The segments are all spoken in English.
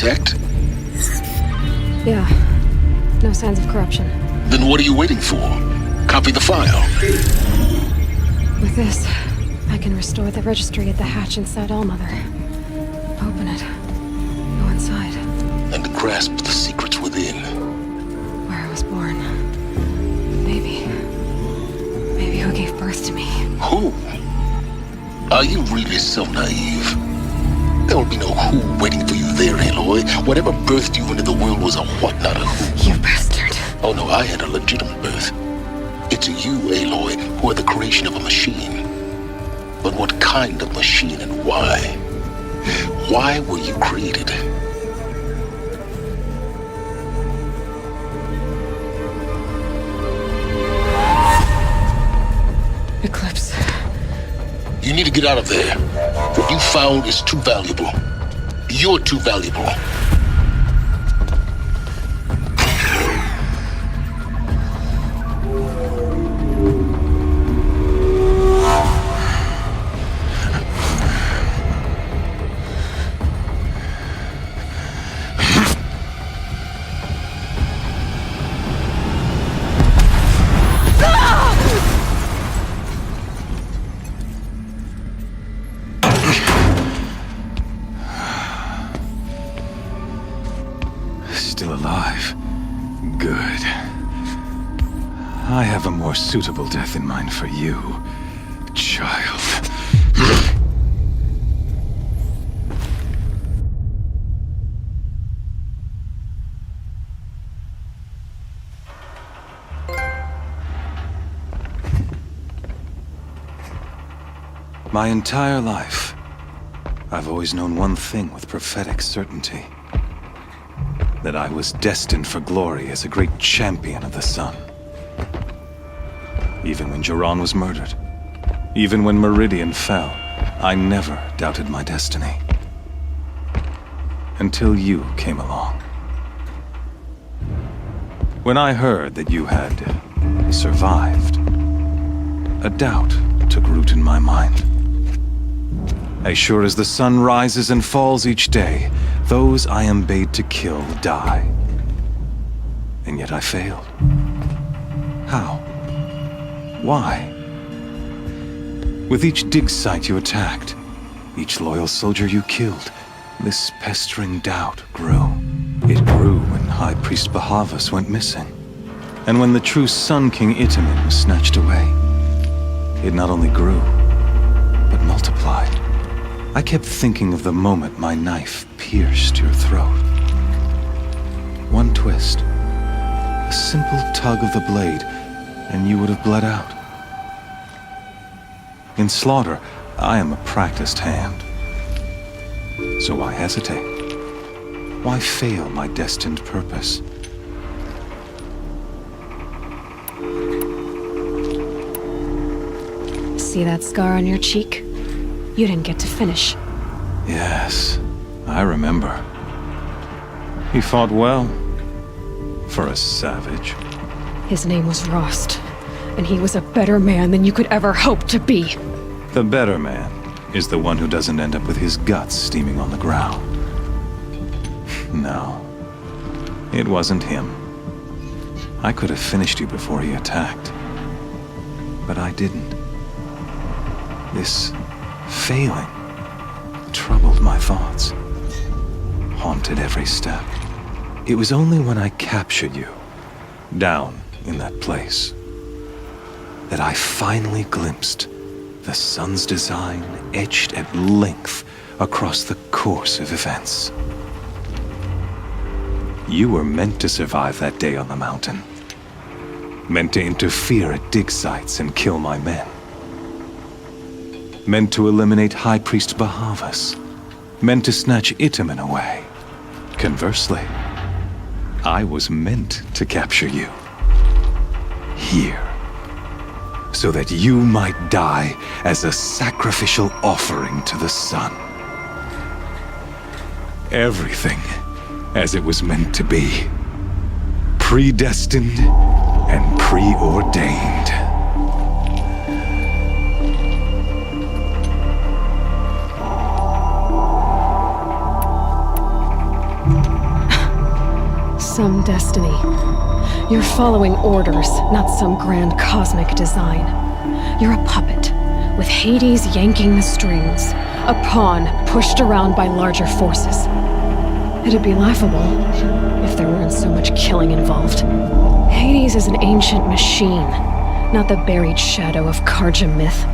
architect? Yeah. No signs of corruption. Then what are you waiting for? Copy the file. With this, I can restore the registry at the hatch inside Allmother. Open it. Go inside. And grasp the secrets within. Where I was born. Maybe who gave birth to me. Who? Are you really so naive? There will be no who waiting for you there, Aloy. Whatever birthed you into the world was a what, not a who. You bastard. Oh no, I had a legitimate birth. It's you, Aloy, who are the creation of a machine. But what kind of machine and why? Why were you created? Eclipse. You need to get out of there. What you found is too valuable. You're too valuable. Still alive. Good. I have a more suitable death in mind for you, child. My entire life, I've always known one thing with prophetic certainty. That I was destined for glory as a great champion of the sun. Even when Jiran was murdered, even when Meridian fell, I never doubted my destiny. Until you came along. When I heard that you had survived, a doubt took root in my mind. As sure as the sun rises and falls each day, those I am bade to kill die. And yet I failed. How? Why? With each dig site you attacked, each loyal soldier you killed, this pestering doubt grew. It grew when High Priest Bahavas went missing. And when the true Sun King Itamen was snatched away. It not only grew, but multiplied. I kept thinking of the moment my knife pierced your throat. One twist, a simple tug of the blade, and you would have bled out. In slaughter, I am a practiced hand. So why hesitate? Why fail my destined purpose? See that scar on your cheek? You didn't get to finish. Yes, I remember. He fought well. For a savage. His name was Rost, and he was a better man than you could ever hope to be. The better man is the one who doesn't end up with his guts steaming on the ground. No, it wasn't him. I could have finished you before he attacked. But I didn't. This failing troubled my thoughts, haunted every step. It was only when I captured you, down in that place, that I finally glimpsed the sun's design etched at length across the course of events. You were meant to survive that day on the mountain. Meant to interfere at dig sites and kill my men. Meant to eliminate High Priest Bahavas. Meant to snatch Itamen away. Conversely, I was meant to capture you. Here. So that you might die as a sacrificial offering to the sun. Everything as it was meant to be. Predestined and preordained. destiny. You're following orders, not some grand cosmic design. You're a puppet, with Hades yanking the strings, a pawn pushed around by larger forces. It'd be laughable if there weren't so much killing involved. Hades is an ancient machine, not the buried shadow of Karja myth.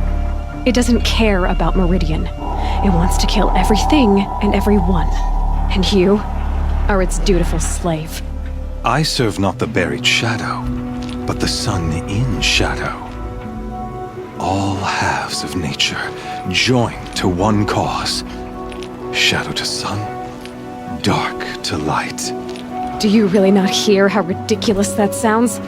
It doesn't care about Meridian. It wants to kill everything and everyone. And you are its dutiful slave. I serve not the buried shadow, but the sun in shadow. All halves of nature joined to one cause. Shadow to sun, dark to light. Do you really not hear how ridiculous that sounds?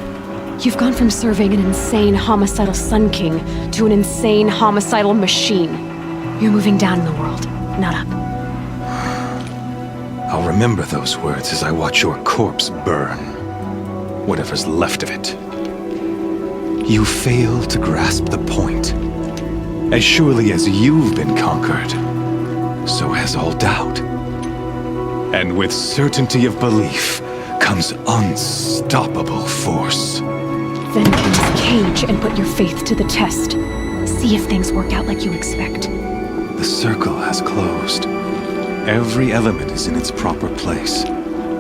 You've gone from serving an insane homicidal Sun King to an insane homicidal machine. You're moving down in the world, not up. I'll remember those words as I watch your corpse burn. Whatever's left of it. You fail to grasp the point. As surely as you've been conquered, so has all doubt. And with certainty of belief comes unstoppable force. Then enter this cage and put your faith to the test. See if things work out like you expect. The circle has closed. Every element is in its proper place,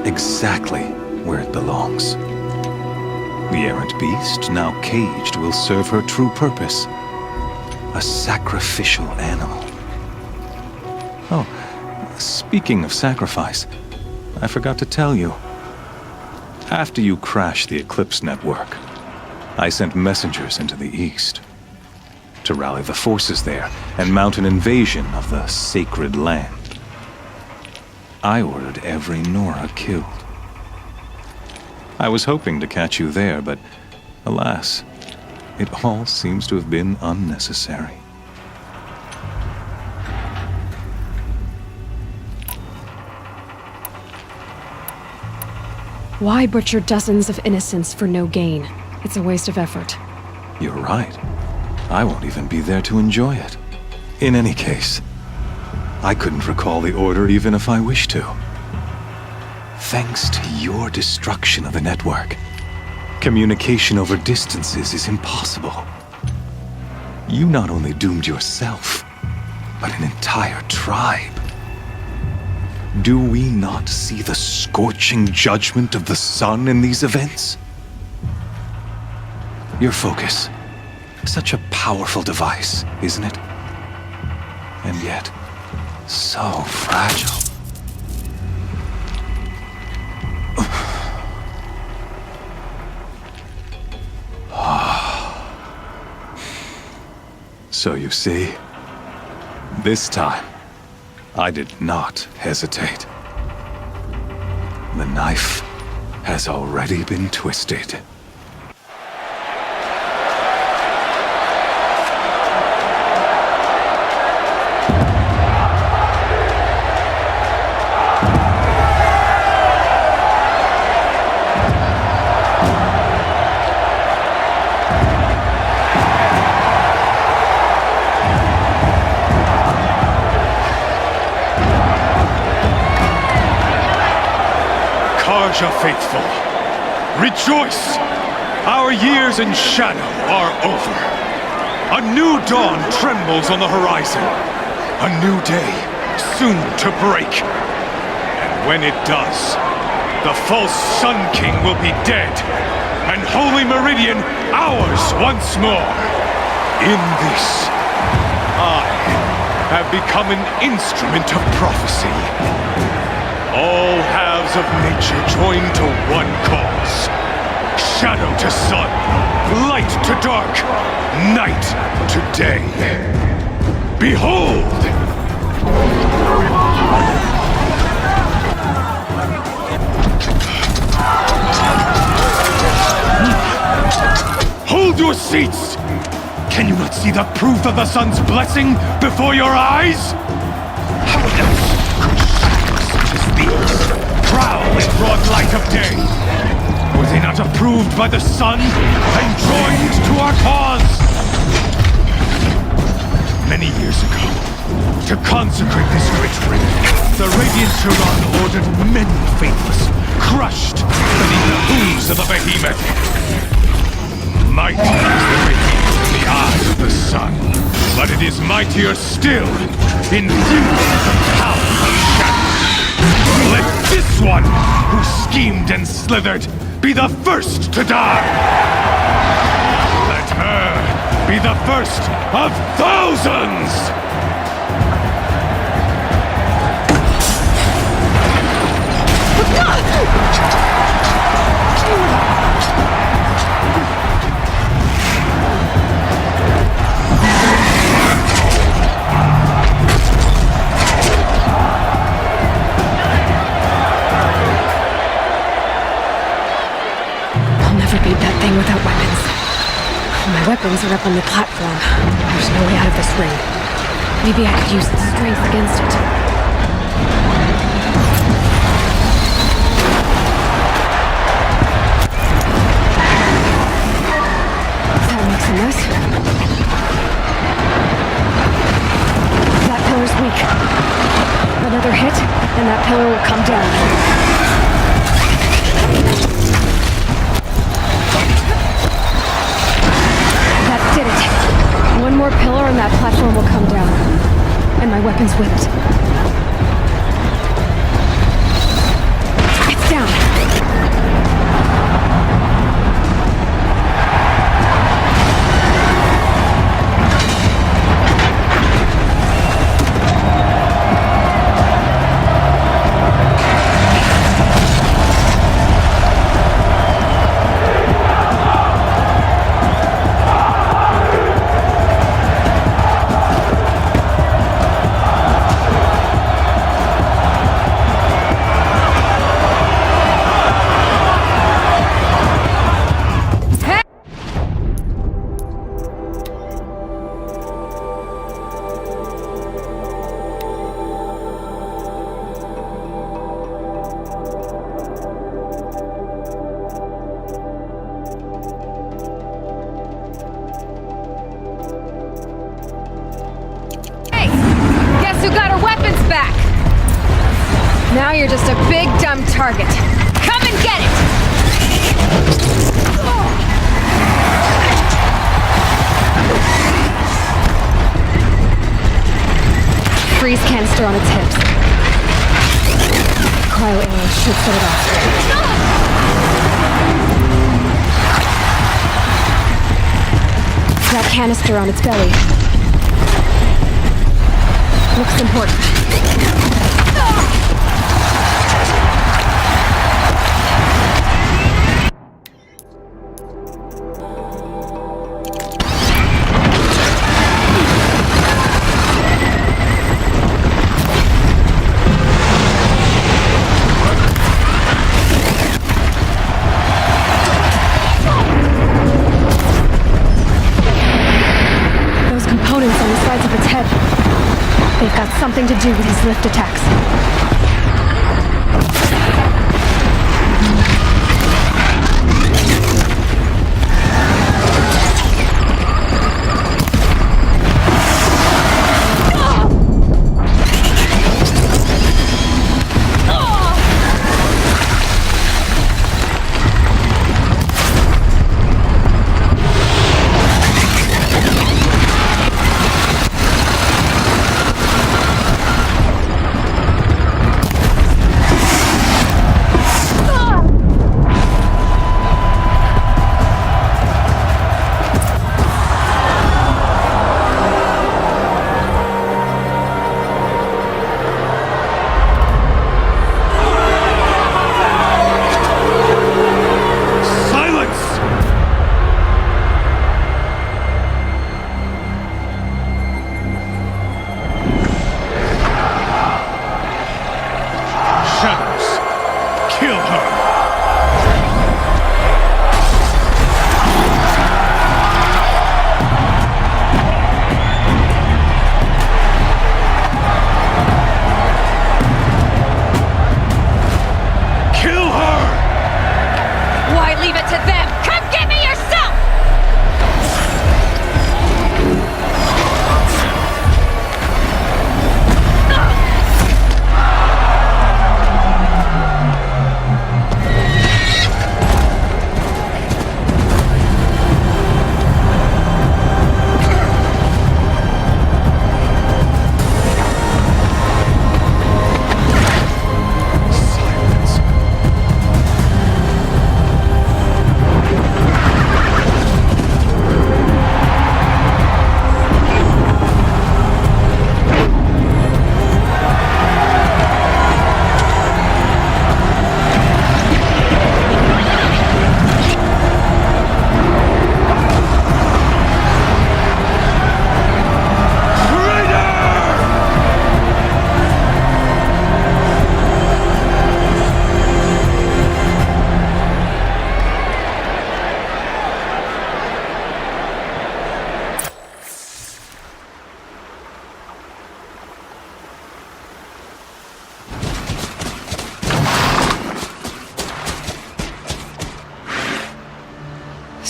exactly where it belongs. The errant beast, now caged, will serve her true purpose. A sacrificial animal. Oh, speaking of sacrifice, I forgot to tell you. After you crashed the Eclipse network, I sent messengers into the east to rally the forces there and mount an invasion of the sacred land. I ordered every Nora killed. I was hoping to catch you there, but alas, it all seems to have been unnecessary. Why butcher dozens of innocents for no gain? It's a waste of effort. You're right. I won't even be there to enjoy it. In any case, I couldn't recall the order even if I wished to. Thanks to your destruction of the network, communication over distances is impossible. You not only doomed yourself, but an entire tribe. Do we not see the scorching judgment of the sun in these events? Your focus. Such a powerful device, isn't it? And yet, so fragile. So you see, this time, I did not hesitate. The knife has already been twisted. Karja faithful, rejoice! Our years in shadow are over. A new dawn trembles on the horizon. A new day soon to break. And when it does, the false Sun King will be dead, and Holy Meridian ours once more. In this, I have become an instrument of prophecy. All halves of nature joined to one cause. Shadow to sun, light to dark, night to day. Behold! Hold your seats! Can you not see the proof of the sun's blessing before your eyes? How else could shadows such as these prowl in broad light of day? Were they not approved by the sun and joined to our cause? Many years ago, to consecrate this great ring, the Radiant Turan ordered many faithless, crushed beneath the hooves of the behemoth. Mighty is the behemoth in the eyes of the sun, but it is mightier still, infused with the power of shadow. Let this one, who schemed and slithered, be the first to die! Let her be the first of thousands! I'll never beat that thing without weapons. My weapons are up on the platform. There's no way out of this ring. Maybe I could use its strength against it. That makes a mess. That pillar's weak. Another hit, and that pillar will come down. Did it. One more pillar and that platform will come down. And my weapon's with it. It's down. Now you're just a big, dumb target. Come and get it! Freeze canister on its hips. Cryo arrow should set it off. That canister on its belly. Looks important. They've got something to do with his lift attacks.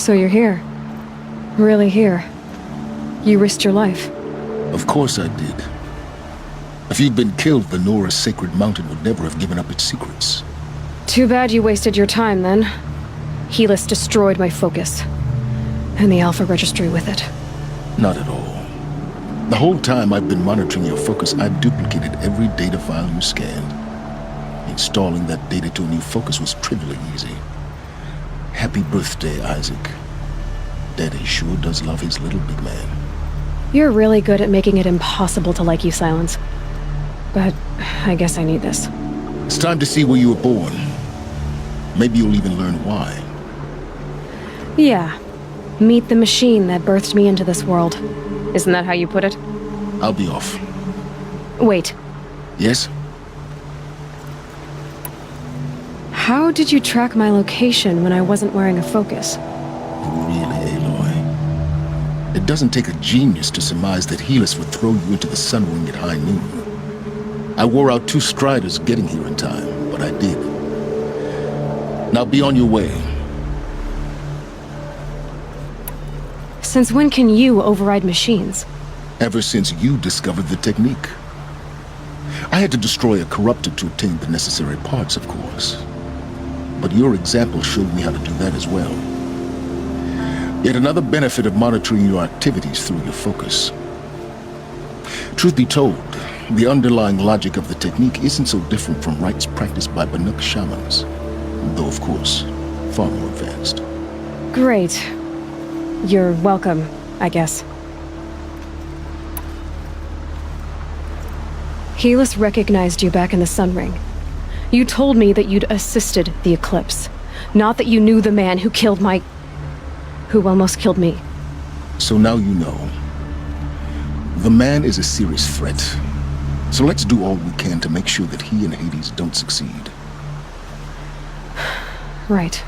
So you're here. Really here. You risked your life. Of course I did. If you'd been killed, the Nora's sacred mountain would never have given up its secrets. Too bad you wasted your time, then. Helis destroyed my focus. And the Alpha Registry with it. Not at all. The whole time I've been monitoring your focus, I've duplicated every data file you scanned. Installing that data to a new focus was trivially easy. Happy birthday, Isaac. Daddy sure does love his little big man. You're really good at making it impossible to like you, Silence. But I guess I need this. It's time to see where you were born. Maybe you'll even learn why. Yeah. Meet the machine that birthed me into this world. Isn't that how you put it? I'll be off. Wait. Yes? How did you track my location when I wasn't wearing a focus? Really, Aloy? It doesn't take a genius to surmise that Helis would throw you into the Sunwing at high noon. I wore out 2 striders getting here in time, but I did. Now be on your way. Since when can you override machines? Ever since you discovered the technique. I had to destroy a corruptor to obtain the necessary parts, of course. But your example showed me how to do that as well. Yet another benefit of monitoring your activities through your focus. Truth be told, the underlying logic of the technique isn't so different from rites practiced by Banuk shamans, though of course, far more advanced. Great. You're welcome, I guess. Helis recognized you back in the Sunring. You told me that you'd assisted the Eclipse, not that you knew the man who killed who almost killed me. So now you know. The man is a serious threat. So let's do all we can to make sure that he and Hades don't succeed. Right.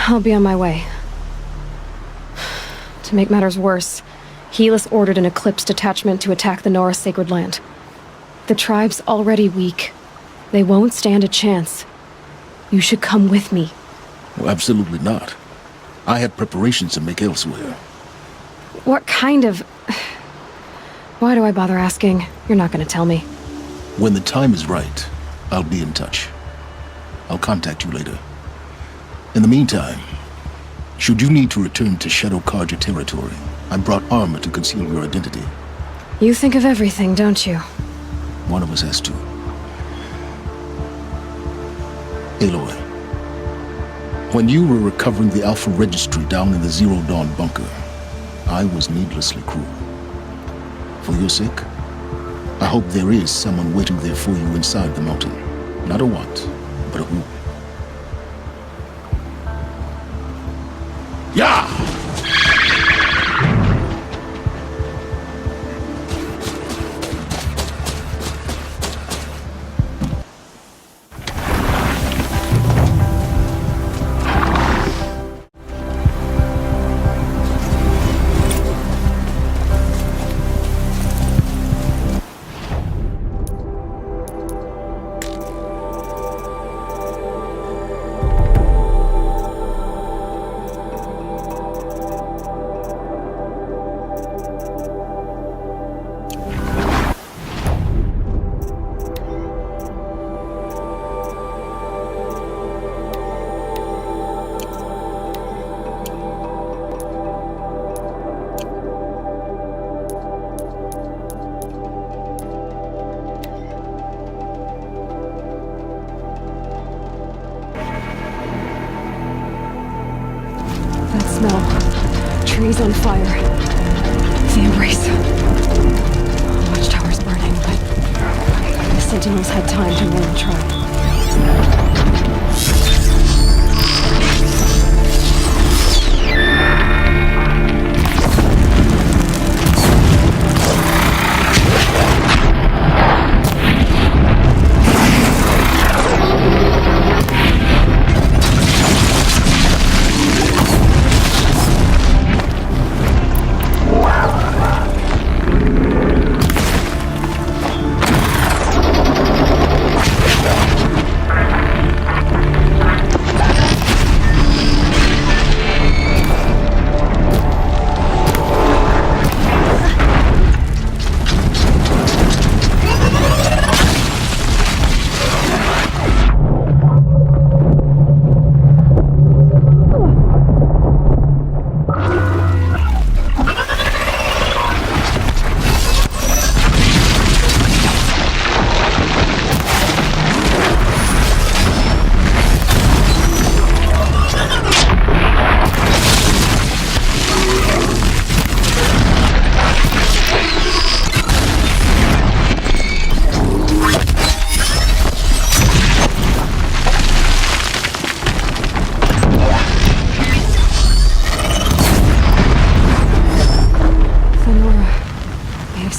I'll be on my way. To make matters worse, Helis ordered an Eclipse detachment to attack the Nora Sacred Land. The tribe's already weak. They won't stand a chance. You should come with me. Well, absolutely not. I have preparations to make elsewhere. What kind of... Why do I bother asking? You're not gonna tell me. When the time is right, I'll be in touch. I'll contact you later. In the meantime, should you need to return to Shadow Karja territory, I brought armor to conceal your identity. You think of everything, don't you? One of us has to. Aloy, when you were recovering the Alpha Registry down in the Zero Dawn bunker, I was needlessly cruel. For your sake, I hope there is someone waiting there for you inside the mountain. Not a what, but a who. Yeah! Trees on fire. The Embrace. Watchtower's burning, but the Sentinels had time to warn the tribe.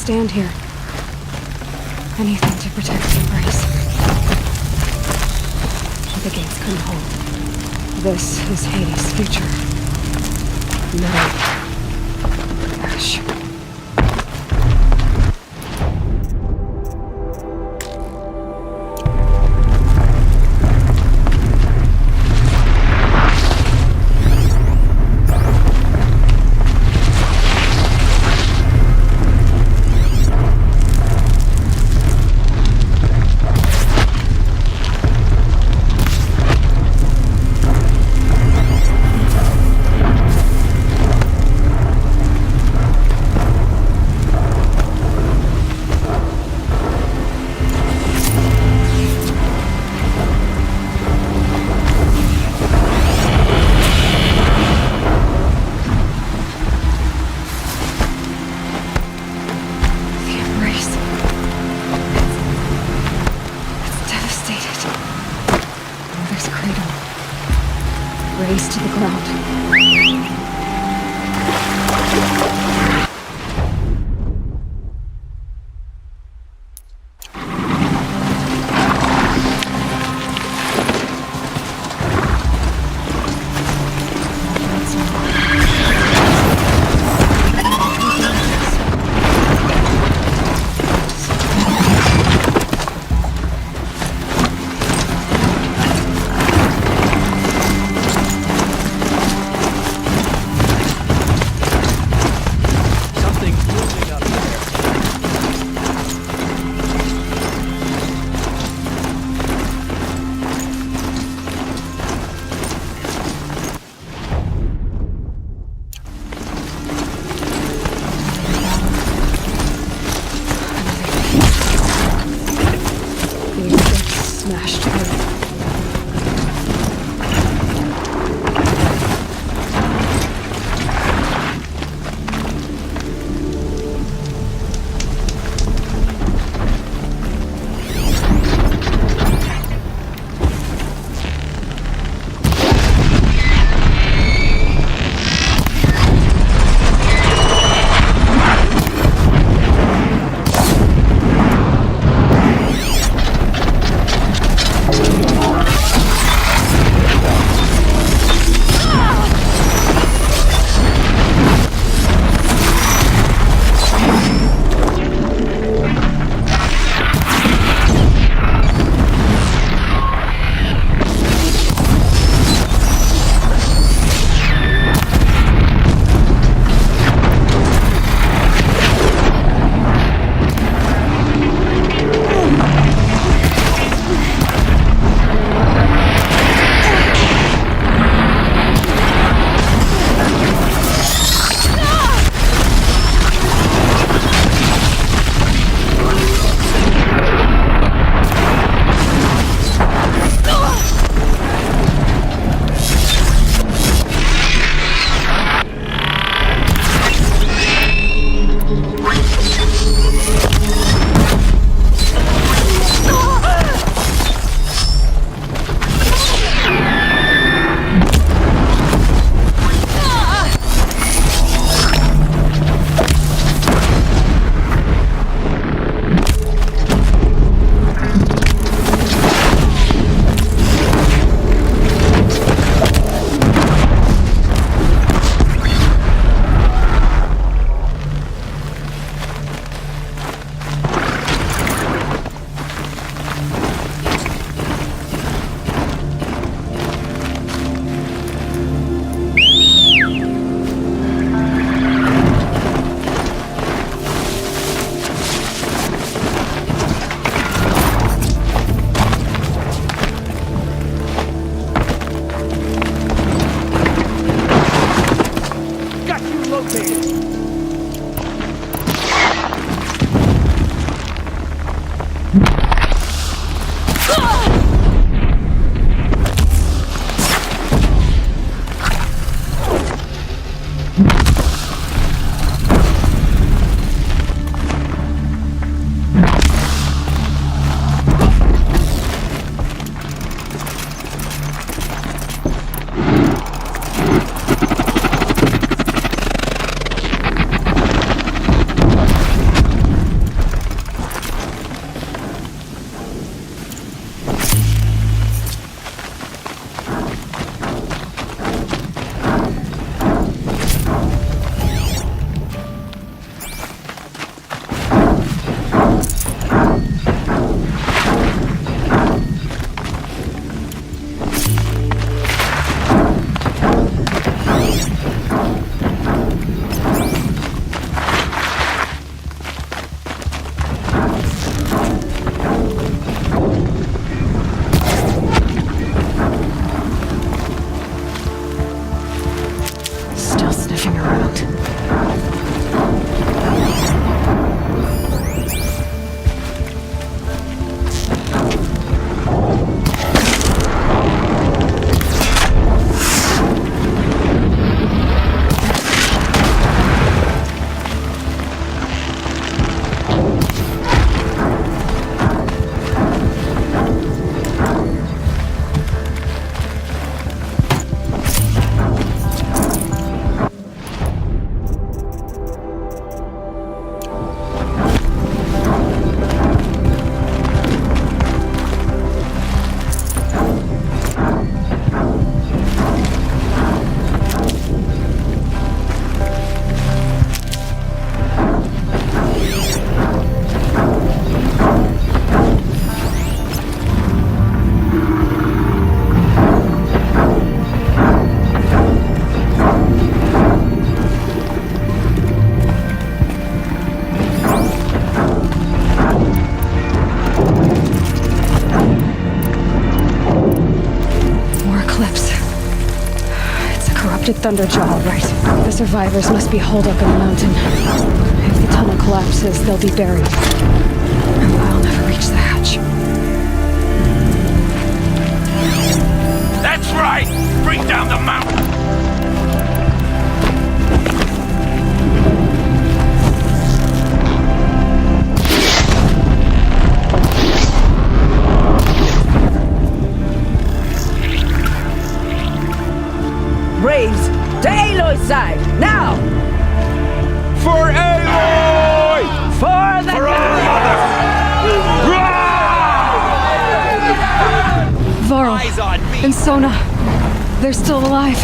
stand here. Anything to protect the Embrace. The gates couldn't hold. This is Hades' future. Metal. Ash. Race to the ground. intercepted Thunderjaw, all right. The survivors must be holed up in the mountain. If the tunnel collapses, they'll be buried. And I'll never reach the hatch. That's right! Bring down the mountain! Braves, to Aloy's side, now! For Aloy! For the Varl Eyes on me! and Sona, they're still alive.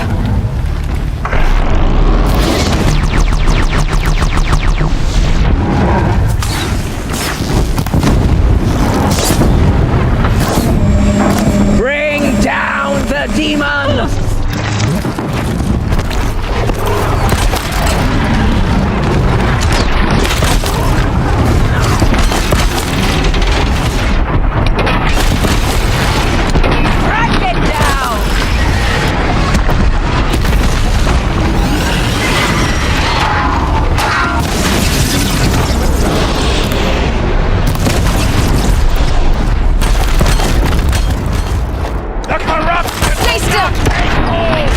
Bring down the demon! Crack it down! The corruption! Stay still!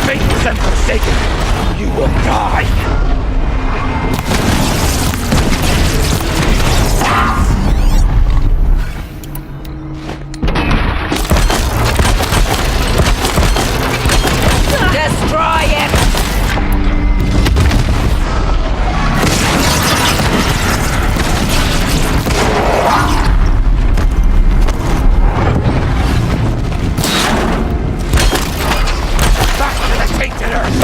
Faithless and forsaken! You will die! Destroy it! Back to the tainted earth!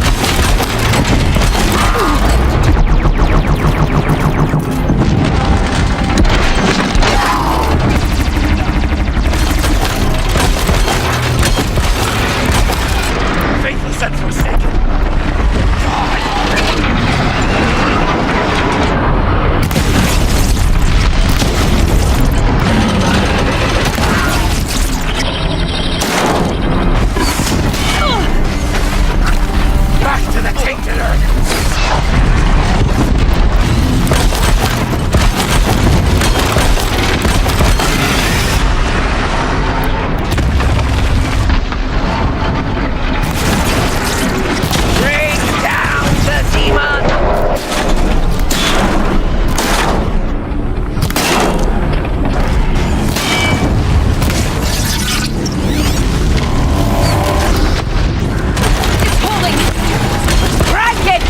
Faithless and forsaken! Back to the tainted earth! Bring down the demon! It's holding! Crack it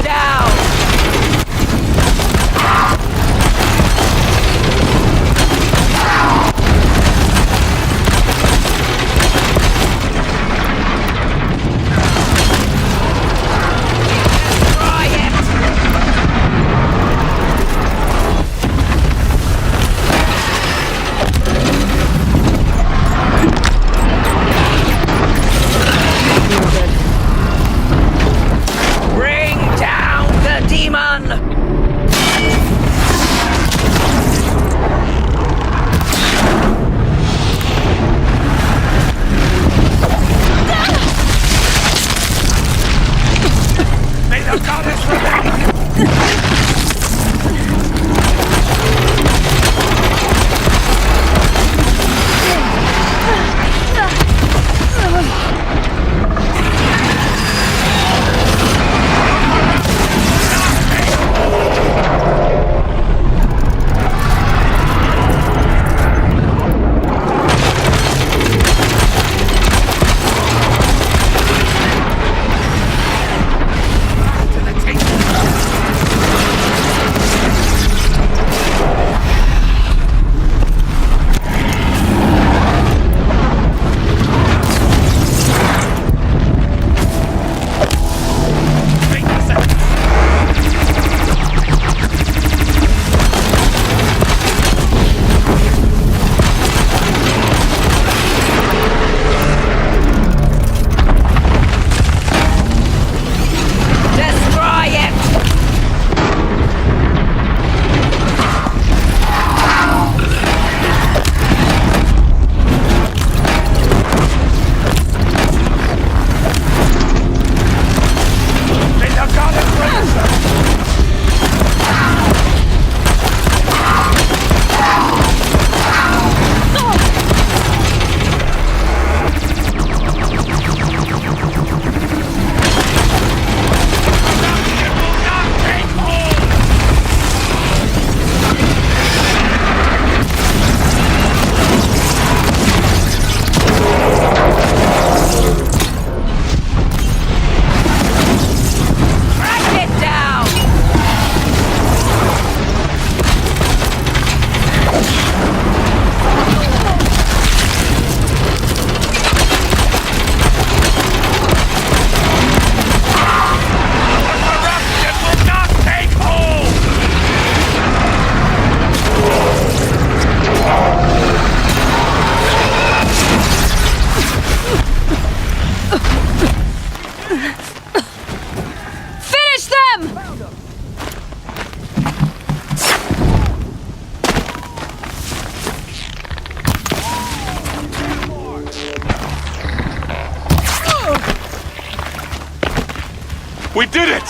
did it!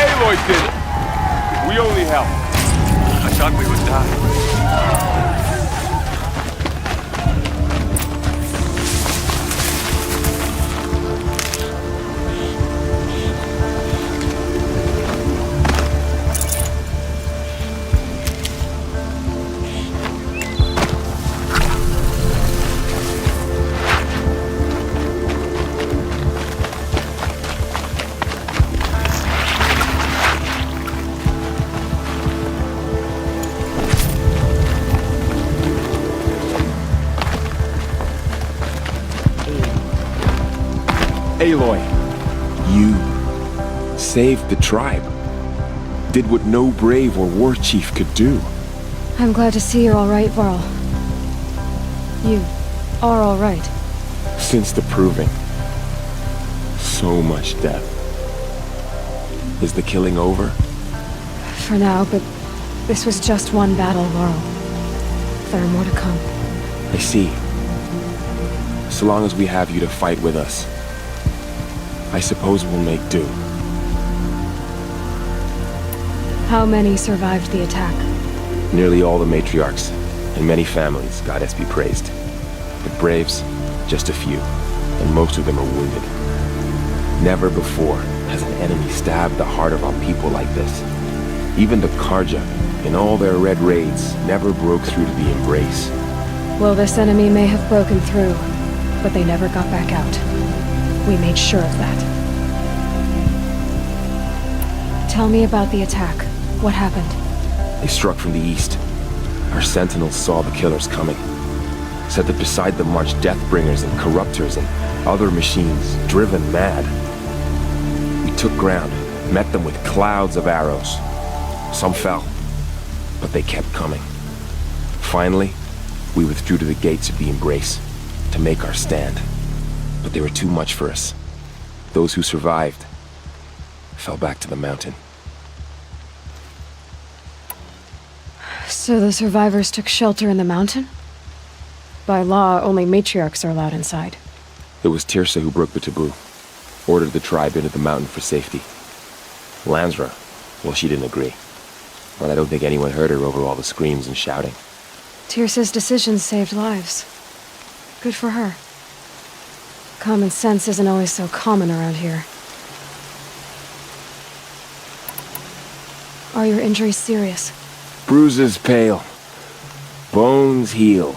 Aloy did it! We only helped. I thought we would die. Aloy, you saved the tribe. Did what no brave or war chief could do. I'm glad to see you're all right, Varl. You are all right. Since the proving. So much death. Is the killing over? For now, but this was just one battle, Varl. There are more to come. I see. So long as we have you to fight with us, I suppose we'll make do. How many survived the attack? Nearly all the matriarchs, and many families, goddess be praised. The braves, just a few, and most of them are wounded. Never before has an enemy stabbed the heart of our people like this. Even the Karja, in all their red raids, never broke through to the Embrace. Well, this enemy may have broken through, but they never got back out. We made sure of that. Tell me about the attack. What happened? They struck from the east. Our sentinels saw the killers coming. Said that beside them marched Deathbringers and Corruptors and other machines, driven mad. We took ground, met them with clouds of arrows. Some fell, but they kept coming. Finally, we withdrew to the gates of the Embrace to make our stand. But they were too much for us. Those who survived fell back to the mountain. So the survivors took shelter in the mountain? By law, only matriarchs are allowed inside. It was Tirsa who broke the taboo. Ordered the tribe into the mountain for safety. Lansra, well, she didn't agree. But I don't think anyone heard her over all the screams and shouting. Tirsa's decisions saved lives. Good for her. Common sense isn't always so common around here. Are your injuries serious? Bruises pale. Bones heal.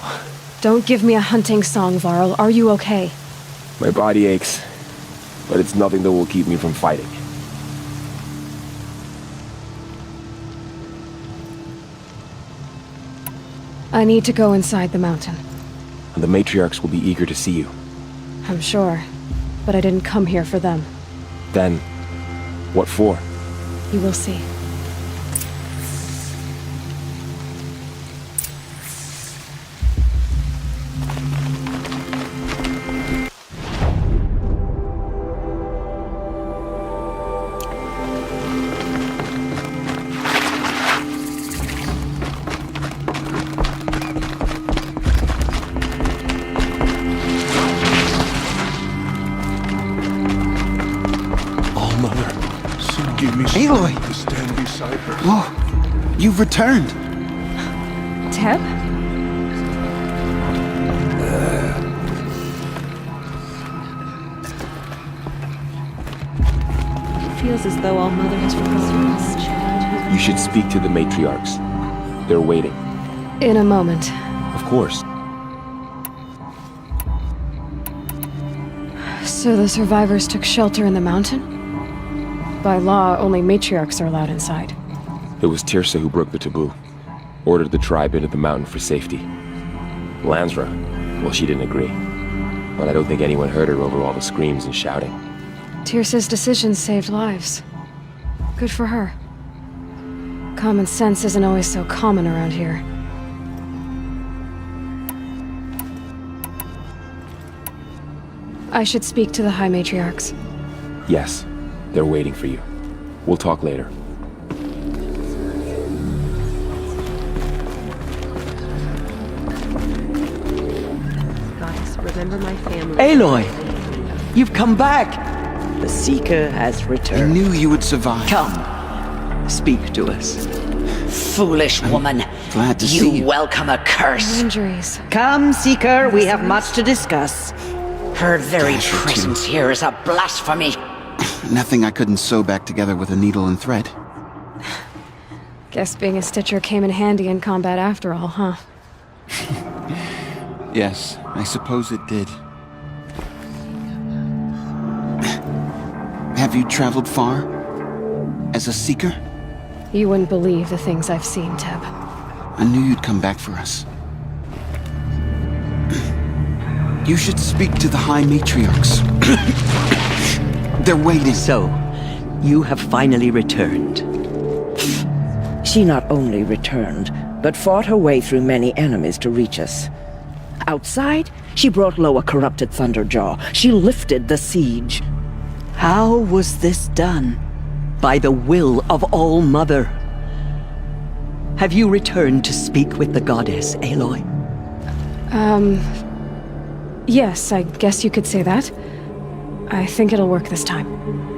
Don't give me a hunting song, Varl. Are you okay? My body aches, but it's nothing that will keep me from fighting. I need to go inside the mountain. And the matriarchs will be eager to see you. I'm sure, but I didn't come here for them. Then, what for? You will see. Aloy! Oh, you've returned. Teb? It feels as though All Mother has forgotten us. You should speak to the matriarchs. They're waiting. In a moment. Of course. So the survivors took shelter in the mountain? By law, only matriarchs are allowed inside. It was Tirsa who broke the taboo. Ordered the tribe into the mountain for safety. Lansra, well, she didn't agree. But I don't think anyone heard her over all the screams and shouting. Tirsa's decisions saved lives. Good for her. Common sense isn't always so common around here. I should speak to the High Matriarchs. Yes, they're waiting for you. We'll talk later. Goddess, remember my family. Aloy! You've come back! The Seeker has I returned. knew you would survive. Come, speak to us. Foolish woman. Glad to see you. Welcome a curse. Injuries. Come, Seeker, we have much to discuss. Her very Dasher, too. presence here is a blasphemy. Nothing I couldn't sew back together with a needle and thread. Guess being a Stitcher came in handy in combat after all, huh? Yes, I suppose it did. Have you traveled far? As a seeker? You wouldn't believe the things I've seen, Teb. I knew you'd come back for us. You should speak to the High Matriarchs. They're waiting. So, you have finally returned. She not only returned, but fought her way through many enemies to reach us. Outside, she brought low a corrupted Thunderjaw. She lifted the siege. How was this done? By the will of All-Mother. Have you returned to speak with the goddess, Aloy? Yes, I guess you could say that. I think it'll work this time.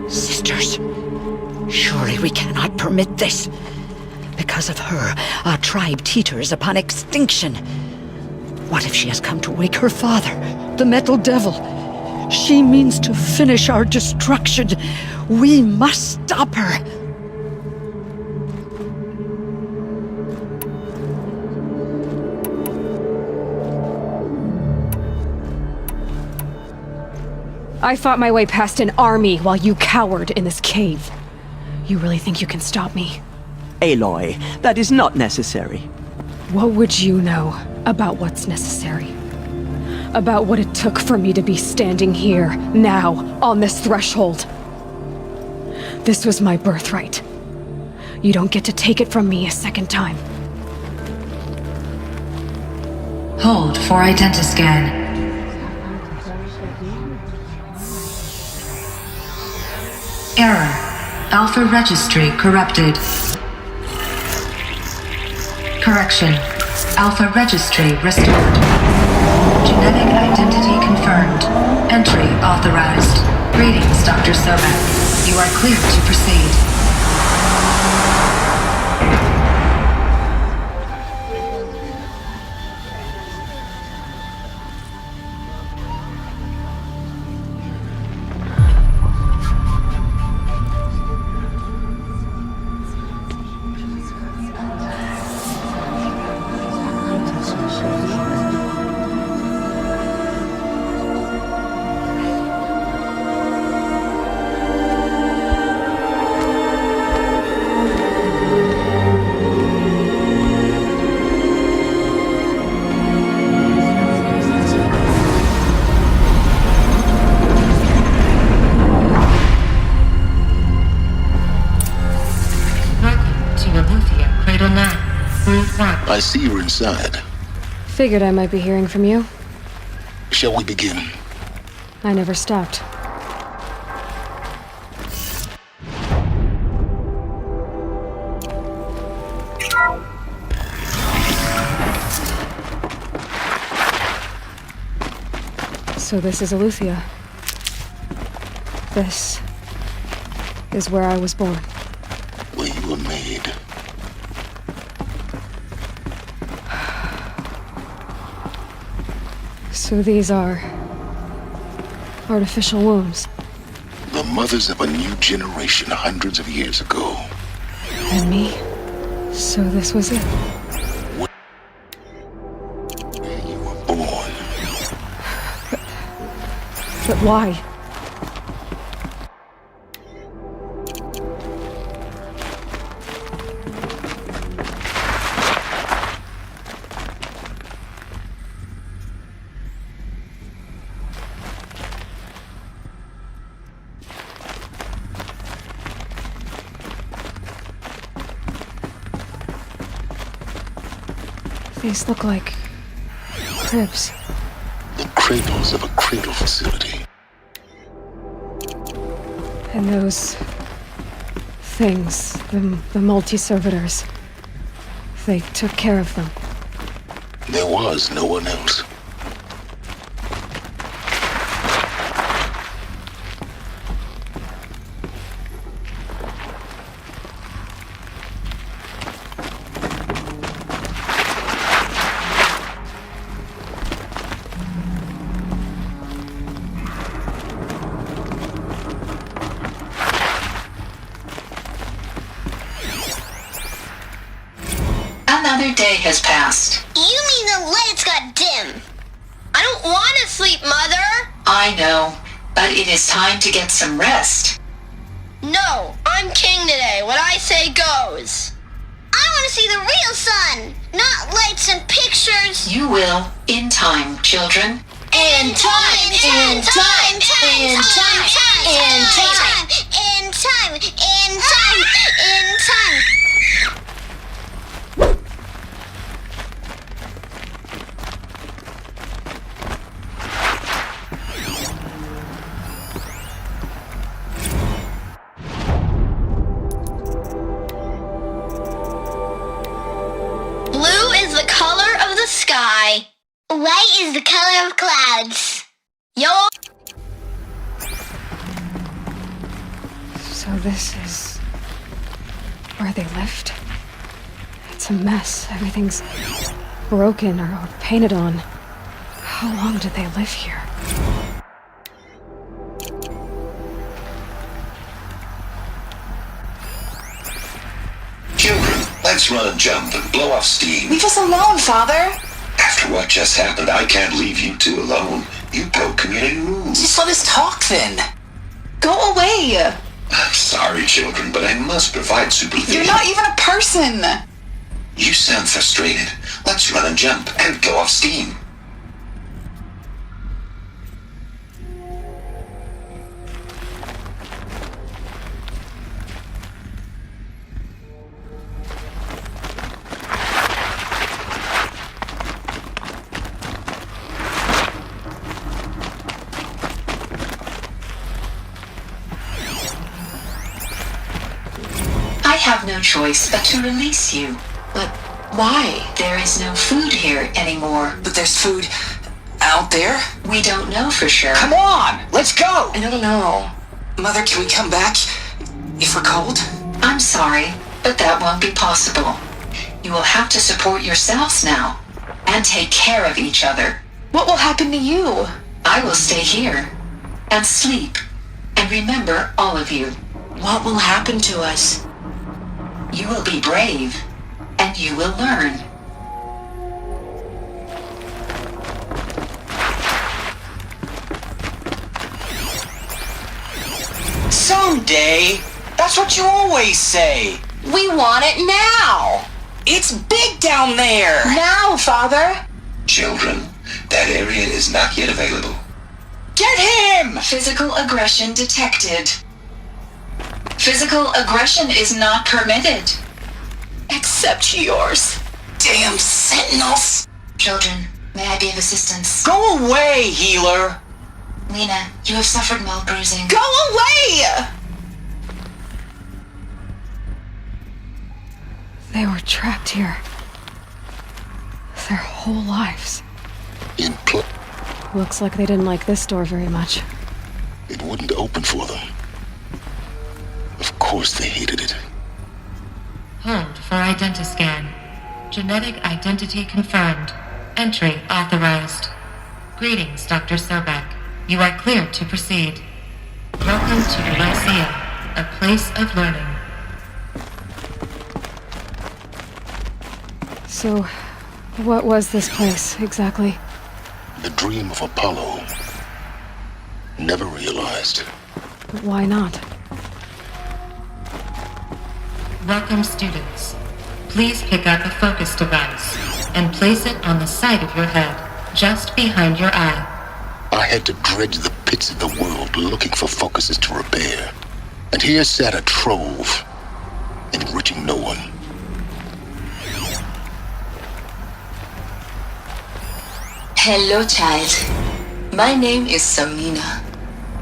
Sisters, surely we cannot permit this. Because of her, our tribe teeters upon extinction. What if she has come to wake her father, the Metal Devil? She means to finish our destruction. We must stop her. I fought my way past an army while you cowered in this cave. You really think you can stop me? Aloy, that is not necessary. What would you know about what's necessary? About what it took for me to be standing here, now, on this threshold? This was my birthright. You don't get to take it from me a second time. Hold for identiscan. Error. Alpha registry corrupted. Correction. Alpha registry restored. Genetic identity confirmed. Entry authorized. Greetings, Dr. Sobek. You are clear to proceed. I see you're inside. Figured I might be hearing from you. Shall we begin? I never stopped. So this is Eleuthia. This is where I was born. Where you were made. So these are artificial wombs. The mothers of a new generation hundreds of years ago. And me? So this was it. Where you were born. But why? These look like cribs. The cradles of a cradle facility. And those things, the multi-servitors, they took care of them. There was no one else. Another day has passed. You mean the lights got dim? I don't want to sleep, Mother! I know, but it is time to get some rest. No, I'm king today. What I say goes. I want to see the real sun, not lights and pictures. You will, in time, children. In time, in time, in time, in time, in time, in time, in time. Blue is the color of the sky. White is the color of clouds. Yellow. So this is where they lived? It's a mess. Everything's broken or painted on. How long did they live here? Children, let's run and jump and blow off steam. Leave us alone, Father. After what just happened, I can't leave you two alone. You broke community rules. Just let us talk then. Go away. I'm sorry, children, but I must provide supervision. You're not even a person. You sound frustrated. Let's run and jump and go off steam. I have no choice but to release you. But why? There is no food here anymore. But there's food out there? We don't know for sure. Come on, let's go! I don't know. Mother, can we come back if we're cold? I'm sorry, but that won't be possible. You will have to support yourselves now and take care of each other. What will happen to you? I will stay here and sleep and remember all of you. What will happen to us? You will be brave and you will learn. Someday. That's what you always say. We want it now. It's big down there. Now, Father. Children, that area is not yet available. Get him! Physical aggression detected. Physical aggression is not permitted. Except yours. Damn sentinels. Children, may I be of assistance? Go away, healer. Lena, you have suffered mild bruising. Go away! They were trapped here. Their whole lives. In pl- Looks like they didn't like this door very much. It wouldn't open for them. Of course they hated it. Hold for identiscan. Genetic identity confirmed. Entry authorized. Greetings, Dr. Sobek. You are cleared to proceed. Welcome to Lyceum, a place of learning. So, what was this place, exactly? The dream of Apollo. Never realized. But why not? Welcome, students. Please pick up a focus device and place it on the side of your head, just behind your eye. I had to dredge the pits of the world looking for focuses to repair. And here sat a trove, enriching no one. Hello, child. My name is Samina.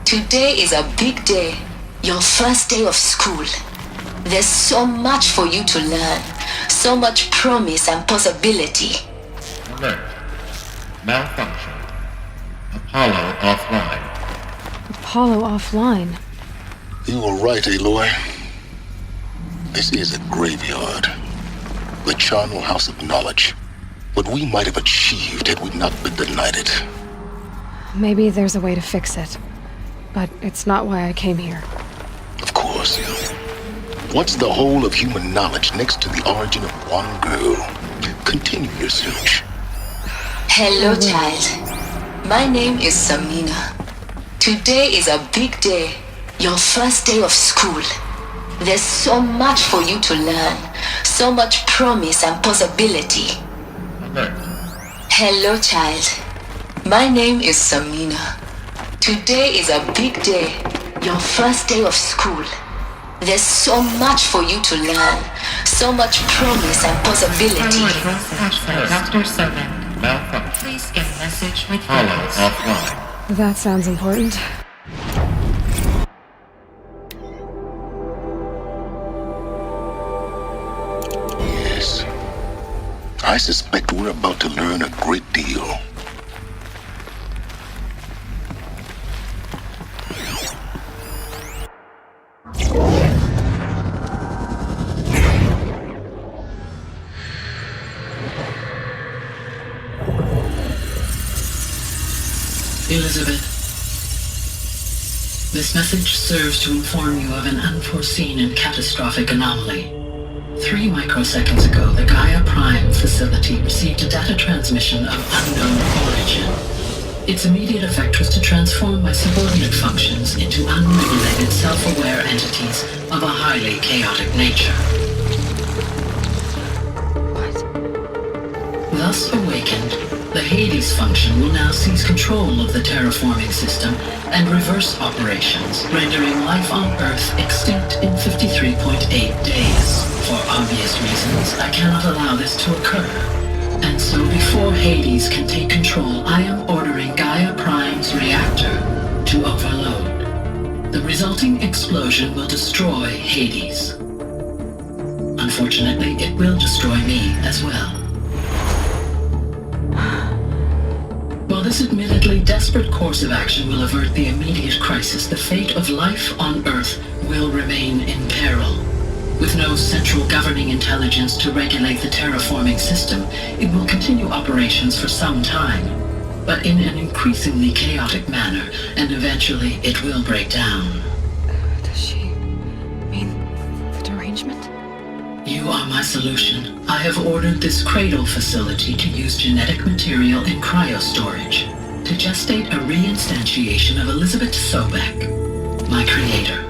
Today is a big day. Your first day of school. There's so much for you to learn. So much promise and possibility. Alert. Malfunction. Apollo offline. Apollo offline? You were right, Aloy. This is a graveyard. The charnel house of knowledge. What we might have achieved had we not been denied it. Maybe there's a way to fix it. But it's not why I came here. Of course. What's the whole of human knowledge next to the origin of one girl? Continue your search. Hello, child. My name is Samina. Today is a big day. Your first day of school. There's so much for you to learn. So much promise and possibility. Hello, child. My name is Samina. Today is a big day. Your first day of school. There's so much for you to learn. So much promise and possibility. Dr. Sobek. Malfunction. Please get a message with Hollow photos. offline. That sounds important. Yes. I suspect we're about to learn a great deal. Elizabeth, this message serves to inform you of an unforeseen and catastrophic anomaly. 3 microseconds ago, the Gaia Prime facility received a data transmission of unknown origin. Its immediate effect was to transform my subordinate functions into unregulated, self-aware entities of a highly chaotic nature. Thus awakened, the Hades function will now seize control of the terraforming system and reverse operations, rendering life on Earth extinct in 53.8 days. For obvious reasons, I cannot allow this to occur. And so before Hades can take control, I am ordering Gaia Prime's reactor to overload. The resulting explosion will destroy Hades. Unfortunately, it will destroy me as well. While this admittedly desperate course of action will avert the immediate crisis, the fate of life on Earth will remain in peril. With no central governing intelligence to regulate the terraforming system, it will continue operations for some time, but in an increasingly chaotic manner, and eventually it will break down. Does she mean the derangement? You are my solution. I have ordered this cradle facility to use genetic material in cryostorage to gestate a reinstantiation of Elizabeth Sobek, my creator.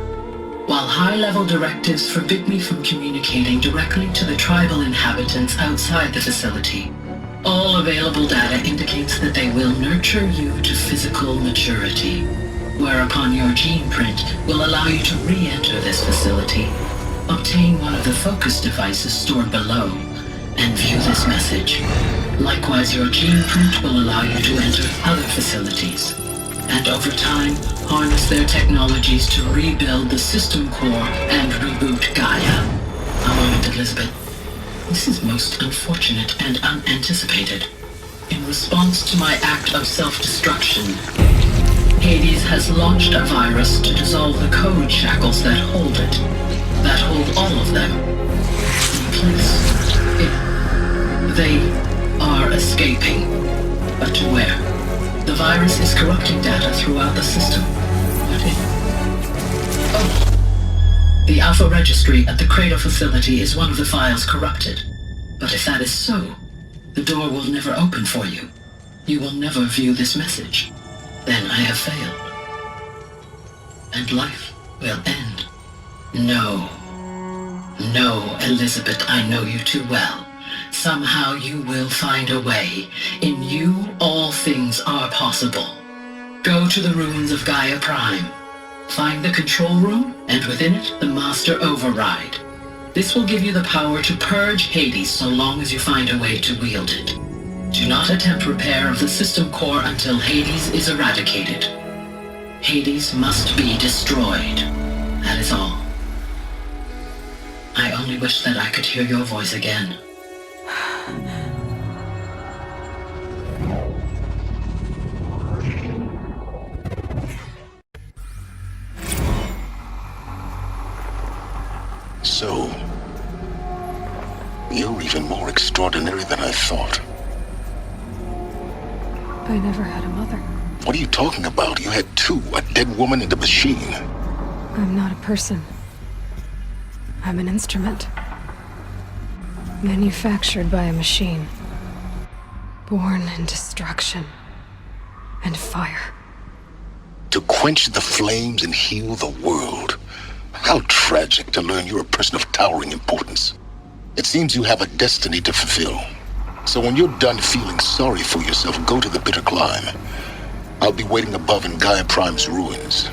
While high-level directives forbid me from communicating directly to the tribal inhabitants outside the facility, all available data indicates that they will nurture you to physical maturity, whereupon your gene print will allow you to re-enter this facility, obtain one of the focus devices stored below, and view this message. Likewise, your gene print will allow you to enter other facilities, and over time, harness their technologies to rebuild the system core and reboot Gaia. A moment, Elizabeth. This is most unfortunate and unanticipated. In response to my act of self-destruction, Hades has launched a virus to dissolve the code shackles that hold it, that hold all of them in place. They are escaping, but to where? The virus is corrupting data throughout the system. What if... Oh! The Alpha Registry at the Cradle facility is one of the files corrupted. But if that is so, the door will never open for you. You will never view this message. Then I have failed. And life will end. No. No, Elizabeth, I know you too well. Somehow you will find a way. In you, all things are possible. Go to the ruins of Gaia Prime. Find the control room, and within it, the Master Override. This will give you the power to purge Hades so long as you find a way to wield it. Do not attempt repair of the system core until Hades is eradicated. Hades must be destroyed. That is all. I only wish that I could hear your voice again. So, you're even more extraordinary than I thought. I never had a mother. What are you talking about? You had two, a dead woman and a machine. I'm not a person. I'm an instrument. Manufactured by a machine. Born in destruction and fire. To quench the flames and heal the world. How tragic to learn you're a person of towering importance. It seems you have a destiny to fulfill. So when you're done feeling sorry for yourself, go to the Bitter Climb. I'll be waiting above in Gaia Prime's ruins.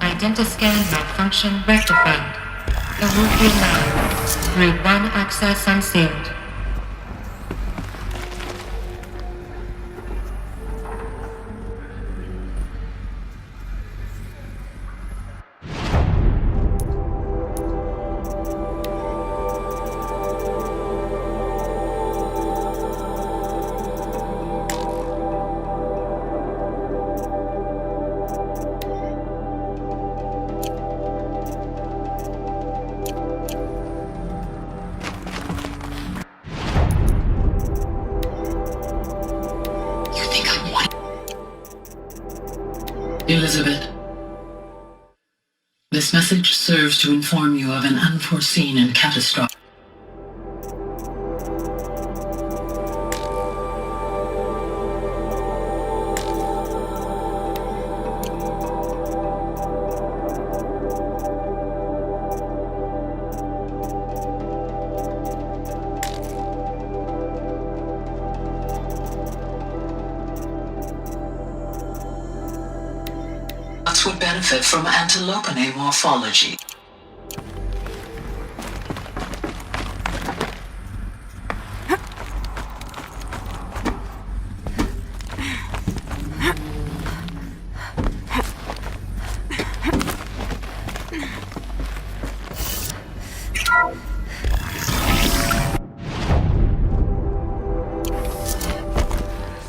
Identiscan malfunction rectified. Illusion 9. Route 1 access unsealed. Elizabeth, this message serves to inform you of an unforeseen and catastrophic. Would benefit from antilopine morphology.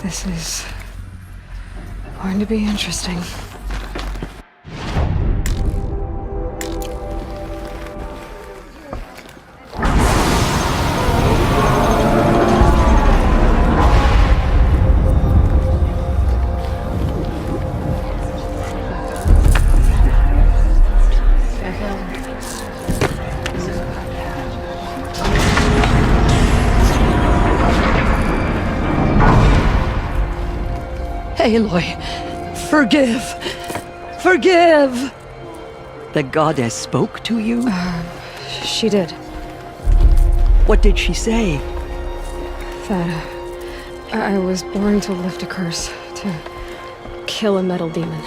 This is going to be interesting. Aloy, forgive! Forgive! The goddess spoke to you? She did. What did she say? That I was born to lift a curse, to kill a metal demon.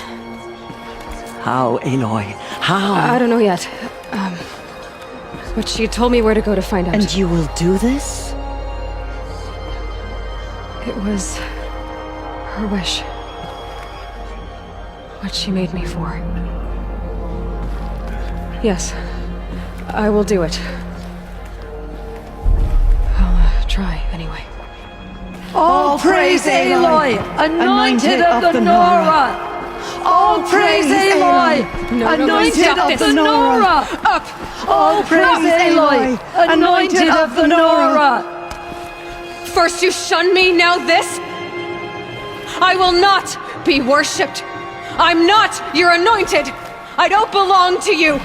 How, Aloy? How? I don't know yet. But she told me where to go to find out. And you will do this? It was her wish. What she made me for. Yes, I will do it. I'll try, anyway. All praise Aloy, anointed of the Nora! All praise Aloy, anointed of the Nora! Up! All praise Aloy, anointed of the Nora! First you shun me, now this? I will not be worshipped. I'm not your anointed. I don't belong to you.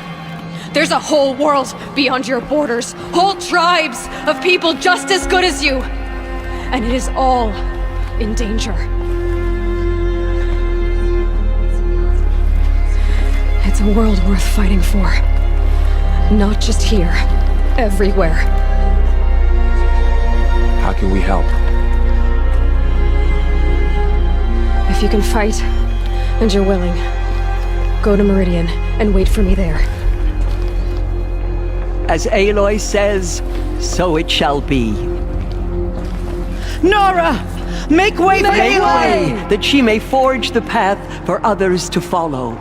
There's a whole world beyond your borders, whole tribes of people just as good as you. And it is all in danger. It's a world worth fighting for. Not just here, everywhere. How can we help? If you can fight, and you're willing, go to Meridian and wait for me there. As Aloy says, so it shall be. Nora! Make way for Aloy! That she may forge the path for others to follow.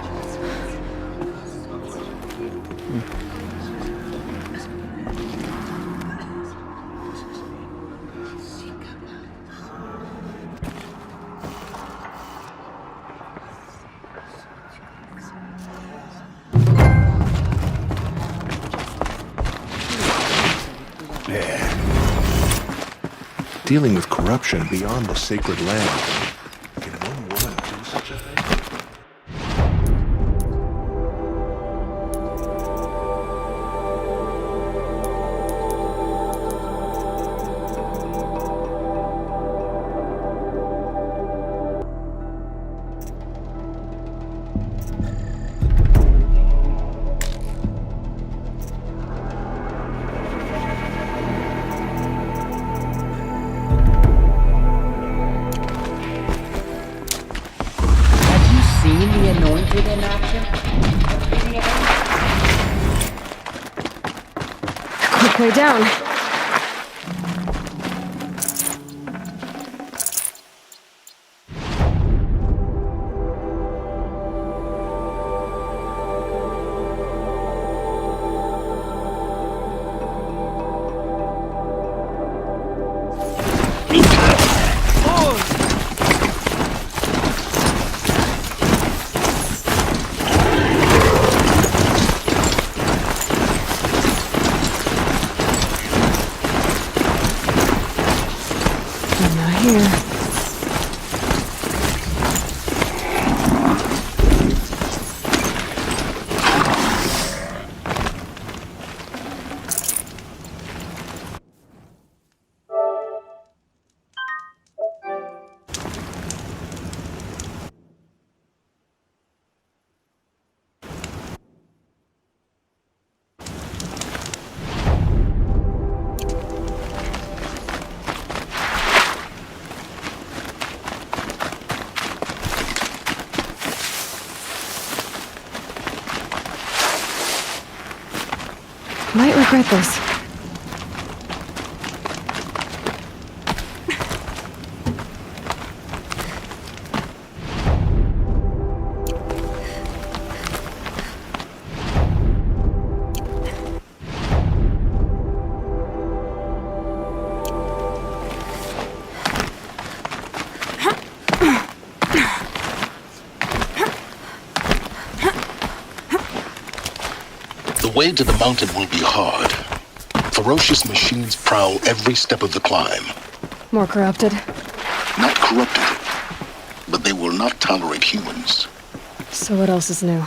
Dealing with corruption beyond the sacred land. Can one woman do such a thing? Quick way down. Might regret this. The way to the mountain will be hard. Ferocious machines prowl every step of the climb. More corrupted? Not corrupted, but they will not tolerate humans. So what else is new?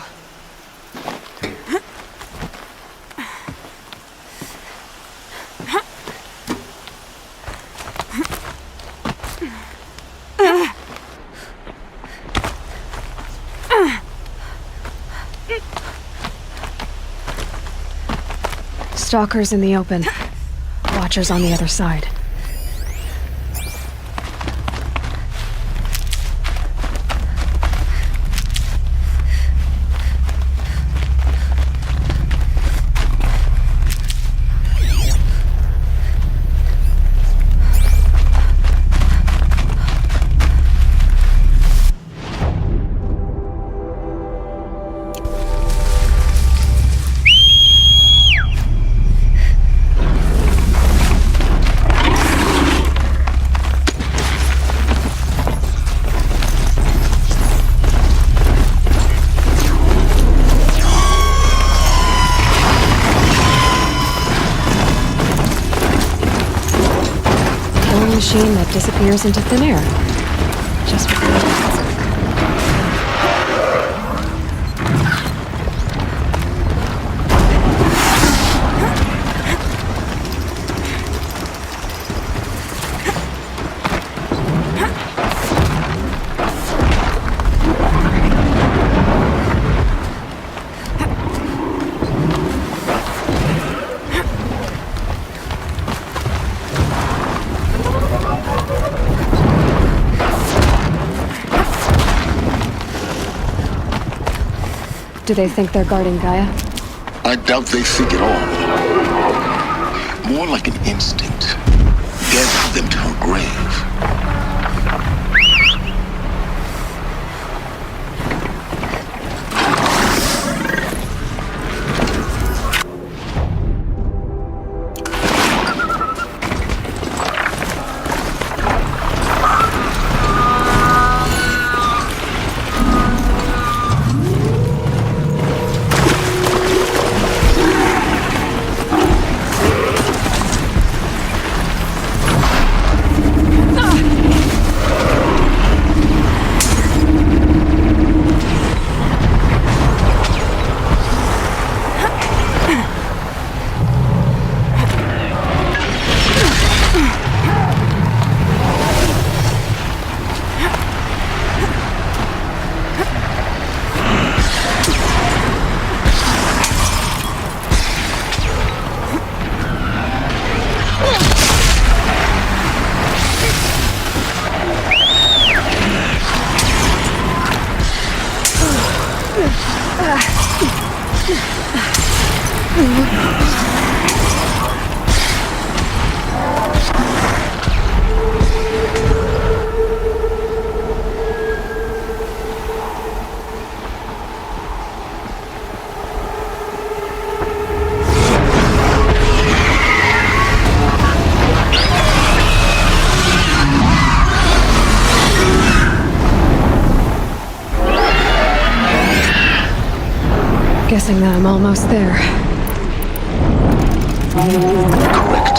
Stalkers in the open. Watchers on the other side. Machine that disappears into thin air. Just for the Do they think they're guarding Gaia? I doubt they think at all. More like an instinct. Gather them to her grave. Guessing that I'm almost there. Correct.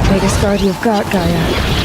Biggest guard you've got, Gaia.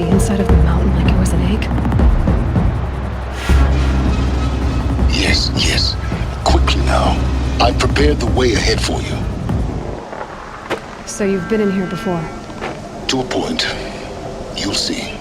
the inside of the mountain like it was an egg? Yes, yes. Quickly now. I've prepared the way ahead for you. So you've been in here before? To a point. You'll see.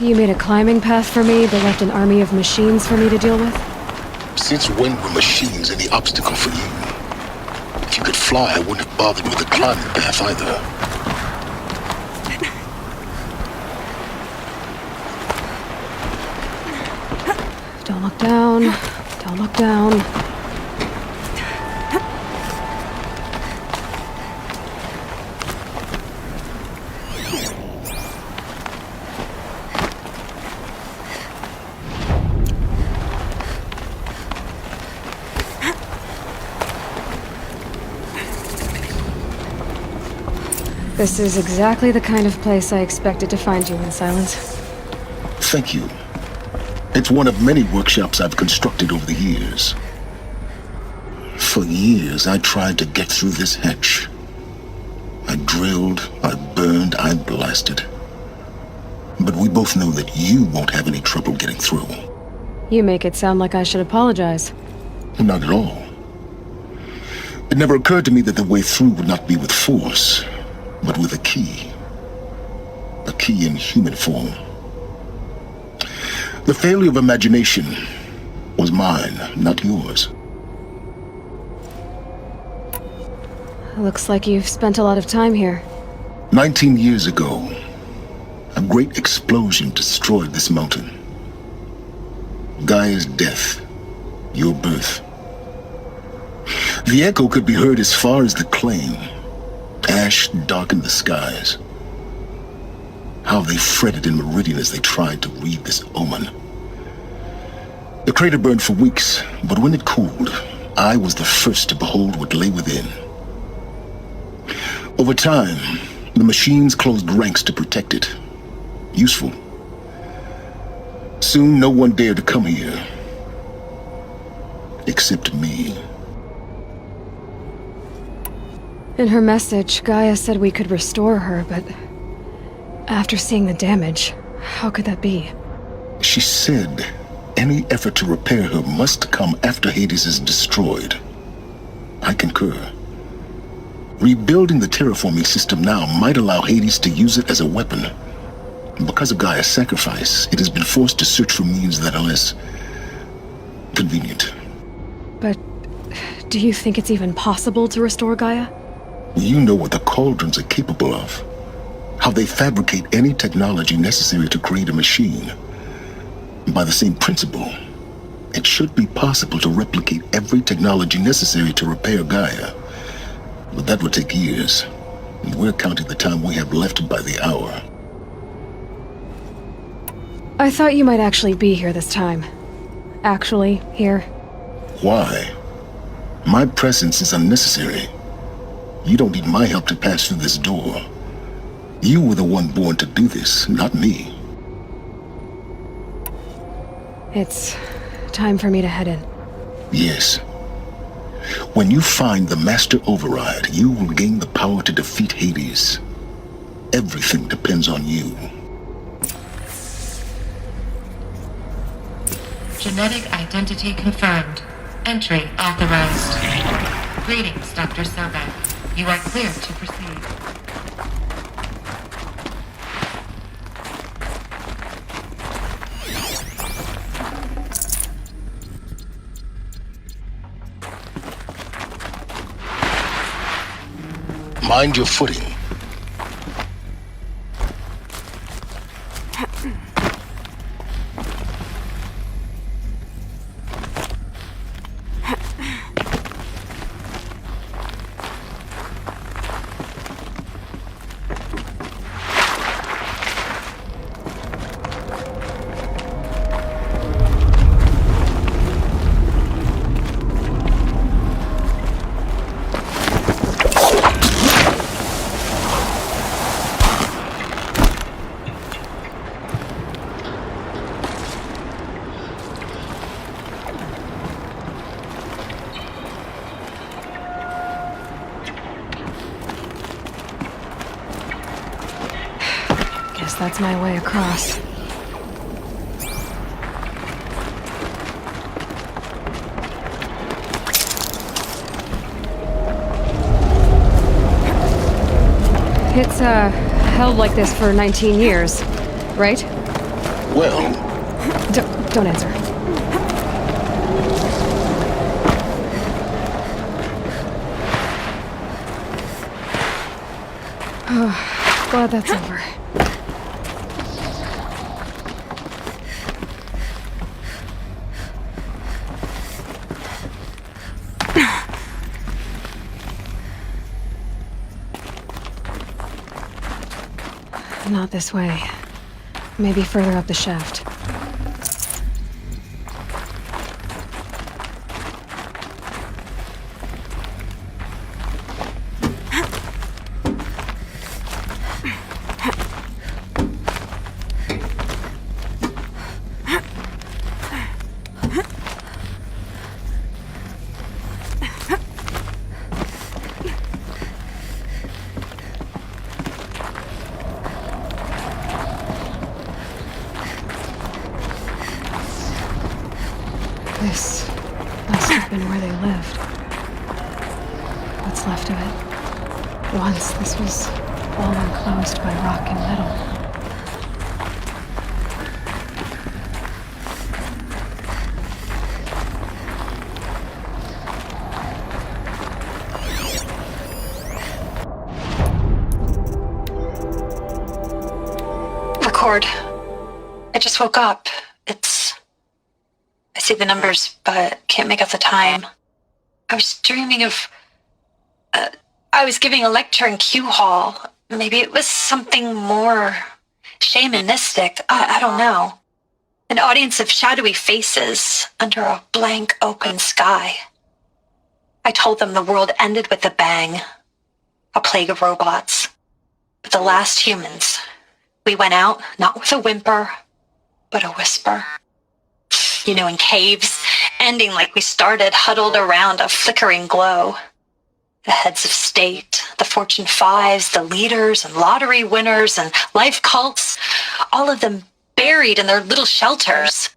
You made a climbing path for me, but left an army of machines for me to deal with? Since when were machines any obstacle for you? If you could fly, I wouldn't have bothered with the climbing path either. Don't look down. Don't look down. This is exactly the kind of place I expected to find you in, Silence. Thank you. It's one of many workshops I've constructed over the years. For years, I tried to get through this hatch. I drilled, I burned, I blasted. But we both know that you won't have any trouble getting through. You make it sound like I should apologize. Not at all. It never occurred to me that the way through would not be with force, but with a key. A key in human form. The failure of imagination was mine, not yours. Looks like you've spent a lot of time here. 19 years ago, a great explosion destroyed this mountain. Gaia's death, your birth. The echo could be heard as far as the claim. Ash darkened the skies. How they fretted in Meridian as they tried to read this omen. The crater burned for weeks, but when it cooled, I was the first to behold what lay within. Over time, the machines closed ranks to protect it. Useful. Soon, no one dared to come here. Except me. In her message, Gaia said we could restore her, but after seeing the damage, how could that be? She said any effort to repair her must come after Hades is destroyed. I concur. Rebuilding the terraforming system now might allow Hades to use it as a weapon. Because of Gaia's sacrifice, it has been forced to search for means that are less convenient. But do you think it's even possible to restore Gaia? You know what the Cauldrons are capable of. How they fabricate any technology necessary to create a machine. By the same principle, it should be possible to replicate every technology necessary to repair Gaia. But that would take years, and we're counting the time we have left by the hour. I thought you might actually be here this time. Actually, here. Why? My presence is unnecessary. You don't need my help to pass through this door. You were the one born to do this, not me. It's time for me to head in. Yes. When you find the Master Override, you will gain the power to defeat Hades. Everything depends on you. Genetic identity confirmed. Entry authorized. Greetings, Dr. Sobek. You are clear to proceed. Mind your footing. that's my way across. It's, held like this for 19 years, right? Well... Don't answer. Glad that's over. Not this way. Maybe further up the shaft. This must have been where they lived. What's left of it. Once this was all enclosed by rock and metal. Record. I just woke up. I see the numbers, but can't make out the time. I was dreaming of... I was giving a lecture in Q Hall. Maybe it was something more shamanistic. I don't know. An audience of shadowy faces under a blank open sky. I told them the world ended with a bang. A plague of robots. But the last humans... We went out, not with a whimper, but a whisper. You know, in caves, ending like we started, huddled around a flickering glow. The heads of state, the Fortune 5s, the leaders and lottery winners and life cults, all of them buried in their little shelters.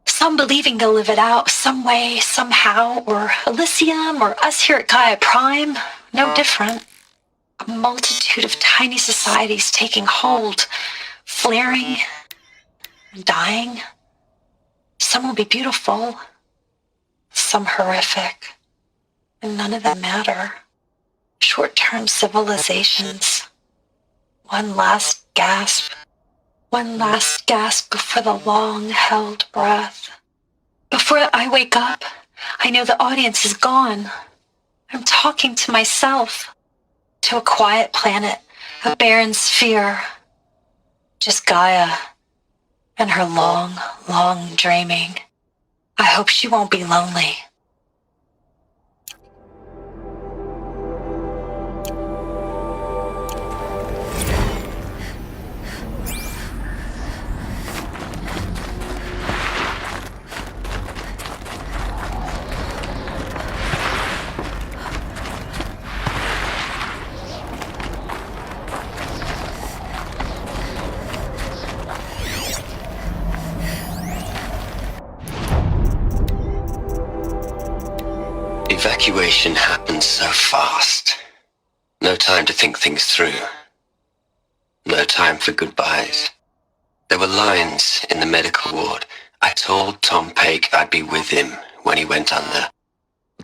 Some believing they'll live it out some way, somehow, or Elysium, or us here at Gaia Prime, no different. A multitude of tiny societies taking hold, flaring, and dying. Some will be beautiful, some horrific, and none of them matter. Short-term civilizations. One last gasp. One last gasp before the long-held breath. Before I wake up, I know the audience is gone. I'm talking to myself. To a quiet planet, a barren sphere. Just Gaia and her long, long dreaming. I hope she won't be lonely. Evacuation happened so fast. No time to think things through. No time for goodbyes. There were lines in the medical ward. I told Tom Paik I'd be with him when he went under.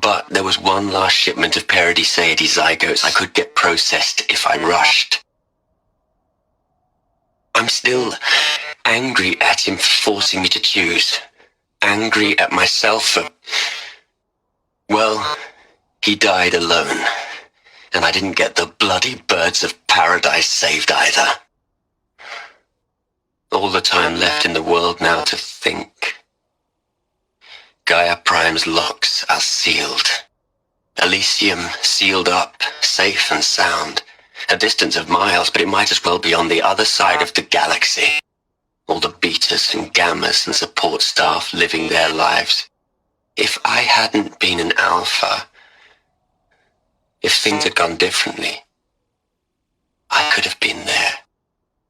But there was one last shipment of Paradiseidae zygotes I could get processed if I rushed. I'm still angry at him for forcing me to choose. Angry at myself for... Well, he died alone, and I didn't get the bloody birds of paradise saved either. All the time left in the world now to think. Gaia Prime's locks are sealed. Elysium sealed up, safe and sound. A distance of miles, but it might as well be on the other side of the galaxy. All the betas and gammas and support staff living their lives. If I hadn't been an alpha, if things had gone differently, I could have been there,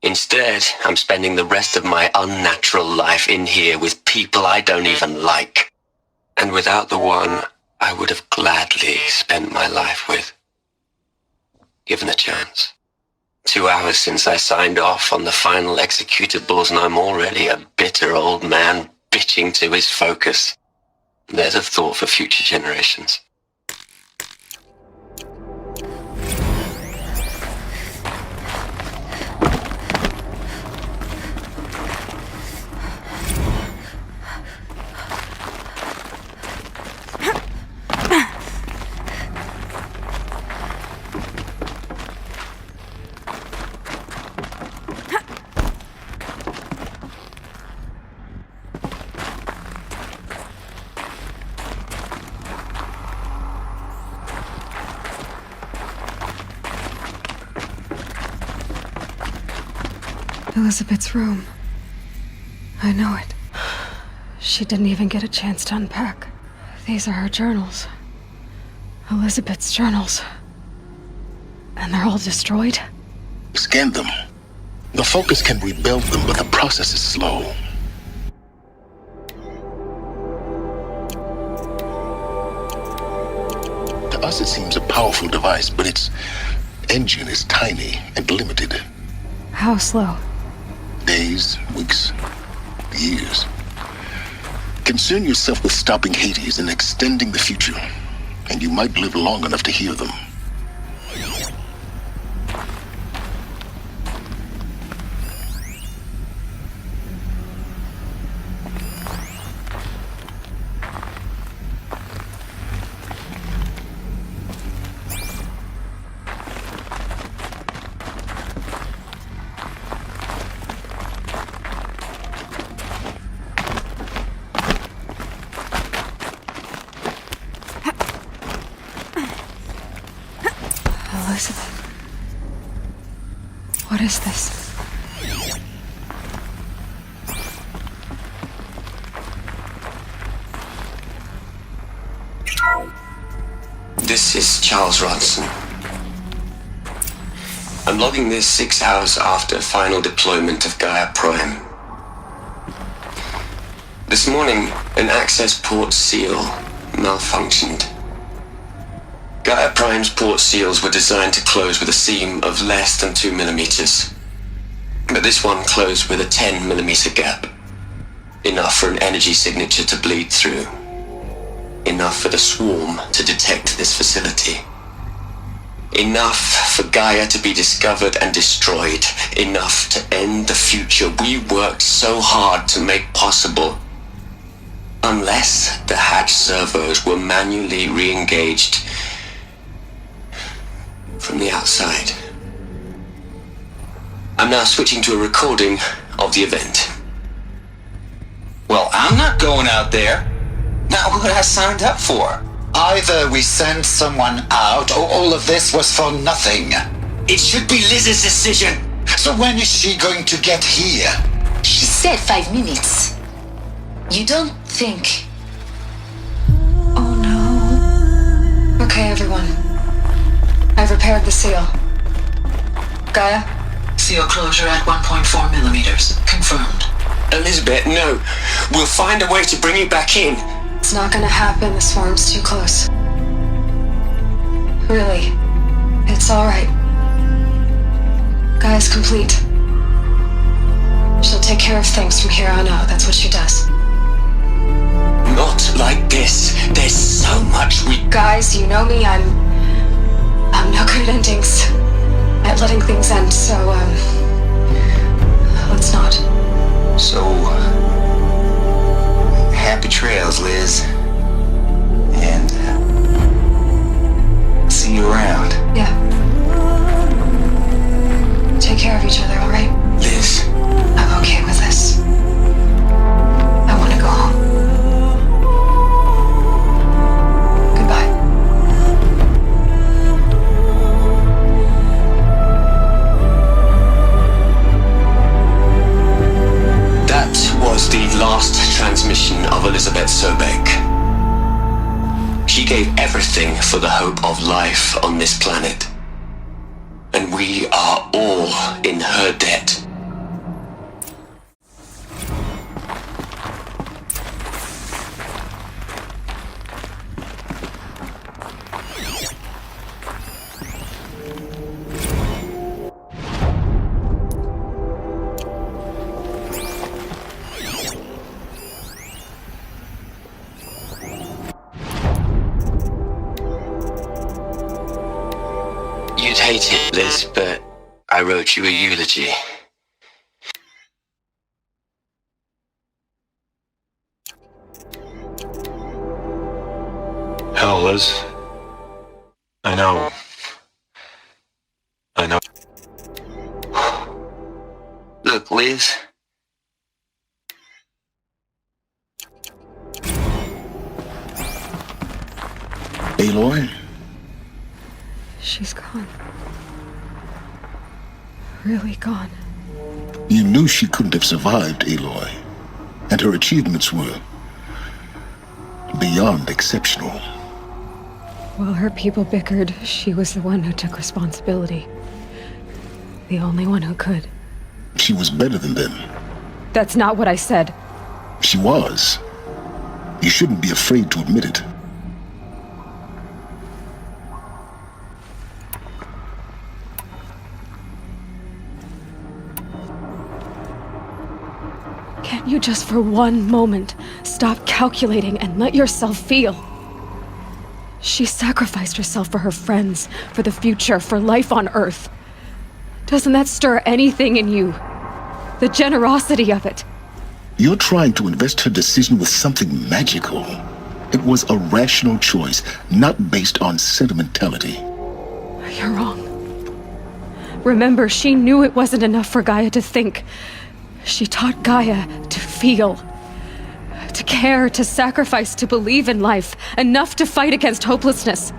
Instead, I'm spending the rest of my unnatural life in here with people I don't even like. And without the one I would have gladly spent my life with. Given a chance. 2 hours since I signed off on the final executables, and I'm already a bitter old man bitching to his focus. There's a thought for future generations. Elizabeth's room. I know it. She didn't even get a chance to unpack. These are her journals. Elizabeth's journals. And they're all destroyed? Scan them. The Focus can rebuild them, but the process is slow. To us it seems a powerful device, but its engine is tiny and limited. How slow? Days, weeks, years. Concern yourself with stopping Hades and extending the future, and you might live long enough to hear them. Elizabeth. What is this? This is Charles Ronson. I'm logging this 6 hours after final deployment of Gaia Prime. This morning, an access port seal malfunctioned. Gaia Prime's port seals were designed to close with a seam of less than 2 millimeters. But this one closed with a 10 millimeter gap. Enough for an energy signature to bleed through. Enough for the swarm to detect this facility. Enough for Gaia to be discovered and destroyed. Enough to end the future we worked so hard to make possible. Unless the hatch servos were manually re-engaged from the outside. I'm now switching to a recording of the event. Well, I'm not going out there. Not what I signed up for. Either we send someone out, or all of this was for nothing. It should be Liz's decision. So when is she going to get here? She said 5 minutes. You don't think... Oh no. Okay, everyone. I've repaired the seal. Gaia? Seal closure at 1.4 millimeters. Confirmed. Elizabeth, no. We'll find a way to bring you back in. It's not gonna happen. The swarm's too close. Really. It's alright. Gaia's complete. She'll take care of things from here on out. That's what she does. Not like this. There's so much we... Guys, you know me. I'm no good at endings. At letting things end, so, let's not. So, happy trails, Liz. And, see you around. Yeah. Take care of each other, alright? Liz. I'm okay with this. I want to go home. Goodbye. That was the last transmission of Elizabeth Sobek. She gave everything for the hope of life on this planet. And we are all in her debt. hate it, Liz, but I wrote you a eulogy. Hell, Liz. I know. Look, Liz. Aloy? She's gone. Really gone. You knew she couldn't have survived, Aloy. And her achievements were beyond exceptional. While her people bickered, she was the one who took responsibility. The only one who could. She was better than them. That's not what I said. She was. You shouldn't be afraid to admit it. Can't you just for one moment stop calculating and let yourself feel? She sacrificed herself for her friends, for the future, for life on Earth. Doesn't that stir anything in you? The generosity of it. You're trying to invest her decision with something magical. It was a rational choice, not based on sentimentality. You're wrong. Remember, she knew it wasn't enough for Gaia to think. She taught Gaia to feel. To care, to sacrifice, to believe in life. Enough to fight against hopelessness.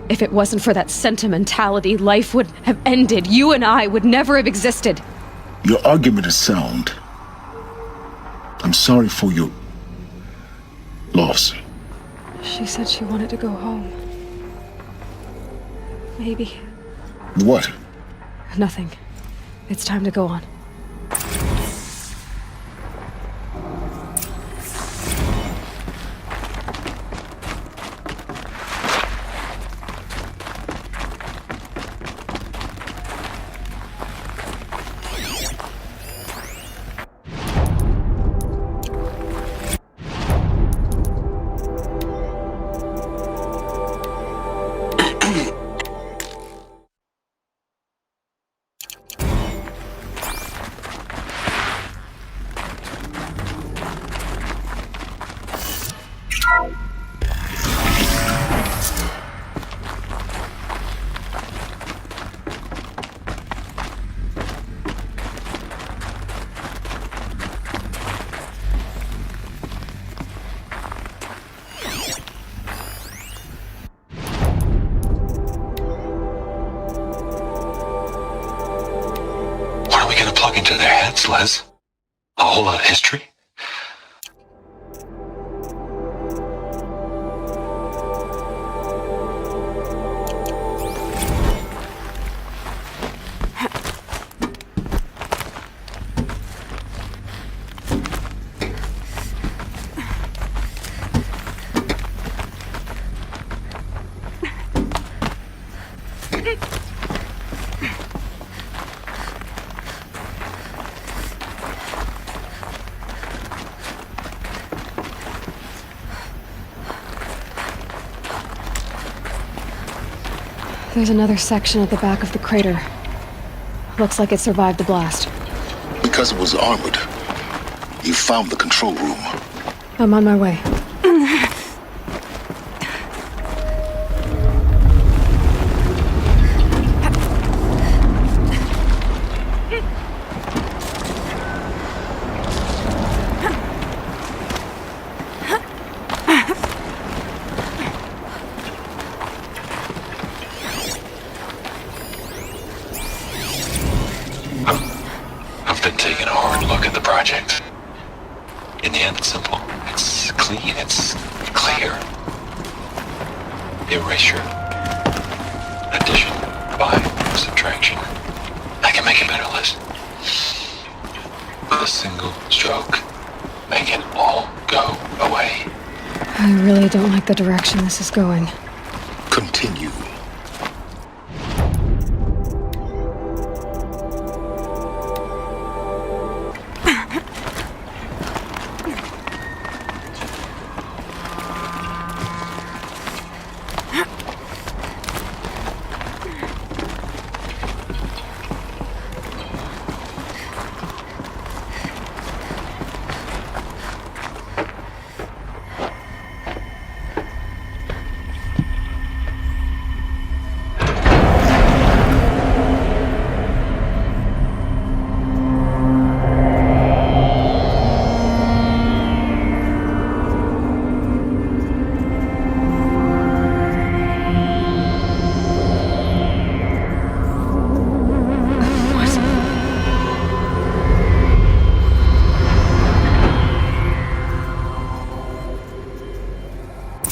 If it wasn't for that sentimentality, life would have ended. You and I would never have existed. Your argument is sound. I'm sorry for your loss. She said she wanted to go home. Maybe. What? Nothing. It's time to go on. Into their heads, Les. A whole lot of history. There's another section at the back of the crater. Looks like it survived the blast. Because it was armored. You found the control room. I'm on my way. I've been taking a hard look at the project. In the end, it's simple. It's clean. It's clear. Erasure. Addition. By subtraction. I can make it better, Liz. With a single stroke. Make it all go away. I really don't like the direction this is going. Continue.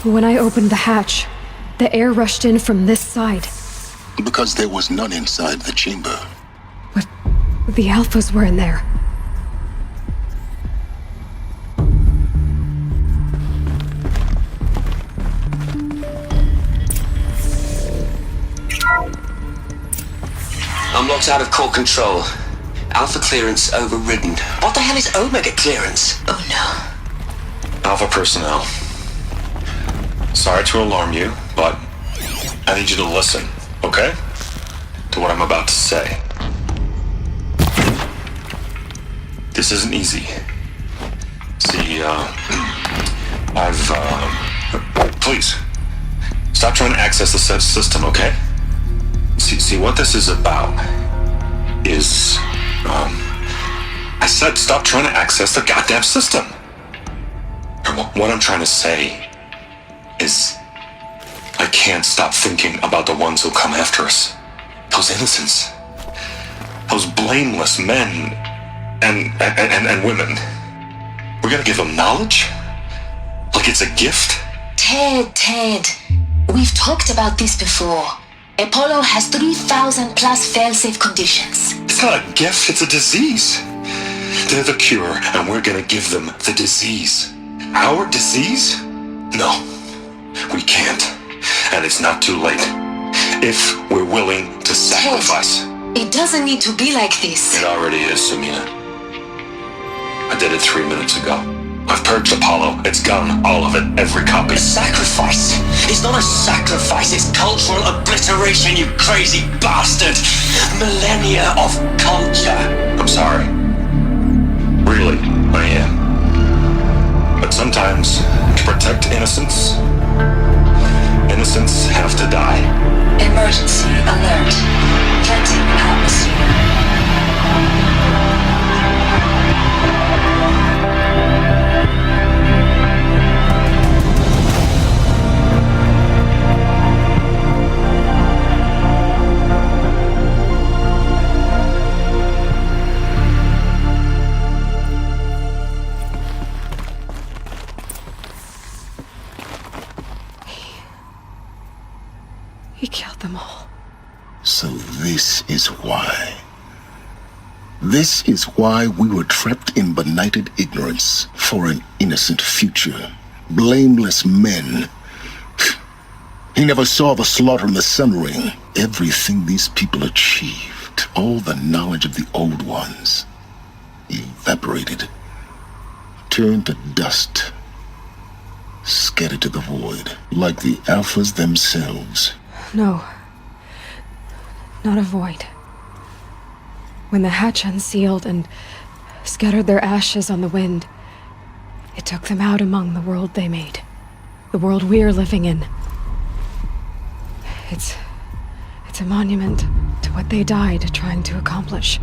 When I opened the hatch, the air rushed in from this side. Because there was none inside the chamber. But the Alphas were in there. I'm locked out of core control. Alpha clearance overridden. What the hell is Omega clearance? Oh no. Alpha personnel. Sorry to alarm you, but I need you to listen, okay? To what I'm about to say. This isn't easy. See, please, stop trying to access the system, okay? See, what this is about is, I said stop trying to access the goddamn system. And what I'm trying to say is, I can't stop thinking about the ones who come after us. Those innocents. Those blameless men and women. We're gonna give them knowledge? Like it's a gift? Ted. We've talked about this before. Apollo has 3,000 plus fail-safe conditions. It's not a gift, it's a disease. They're the cure, and we're gonna give them the disease. Our disease? No, we can't. And it's not too late. If we're willing to sacrifice. Ted, it doesn't need to be like this. It already is, Samina. I did it 3 minutes ago. I've purged Apollo. It's gone. All of it. Every copy. A sacrifice? It's not a sacrifice. It's cultural obliteration, you crazy bastard. Millennia of culture. I'm sorry. Really, I am. But sometimes, to protect innocence, innocents have to die. Emergency alert. Cleansing atmosphere. He killed them all. So this is why. This is why we were trapped in benighted ignorance for an innocent future. Blameless men. He never saw the slaughter in the Sun Ring. Everything these people achieved, all the knowledge of the Old Ones, evaporated, turned to dust, scattered to the void, like the Alphas themselves. No. Not a void. When the hatch unsealed and scattered their ashes on the wind, it took them out among the world they made. The world we're living in. It's a monument to what they died trying to accomplish.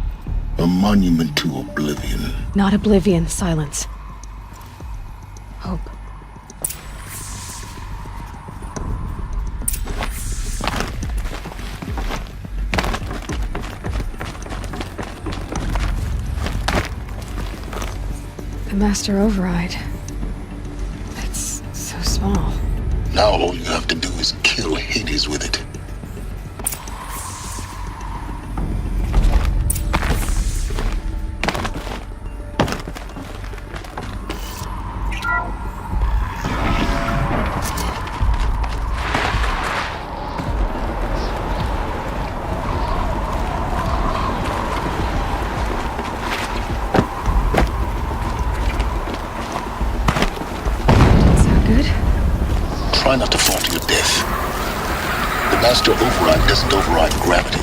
A monument to oblivion. Not oblivion, silence. Hope. The Master Override. It's so small. Now all you have to do is kill Hades with it. Try not to fall to your death. The Master Override doesn't override gravity.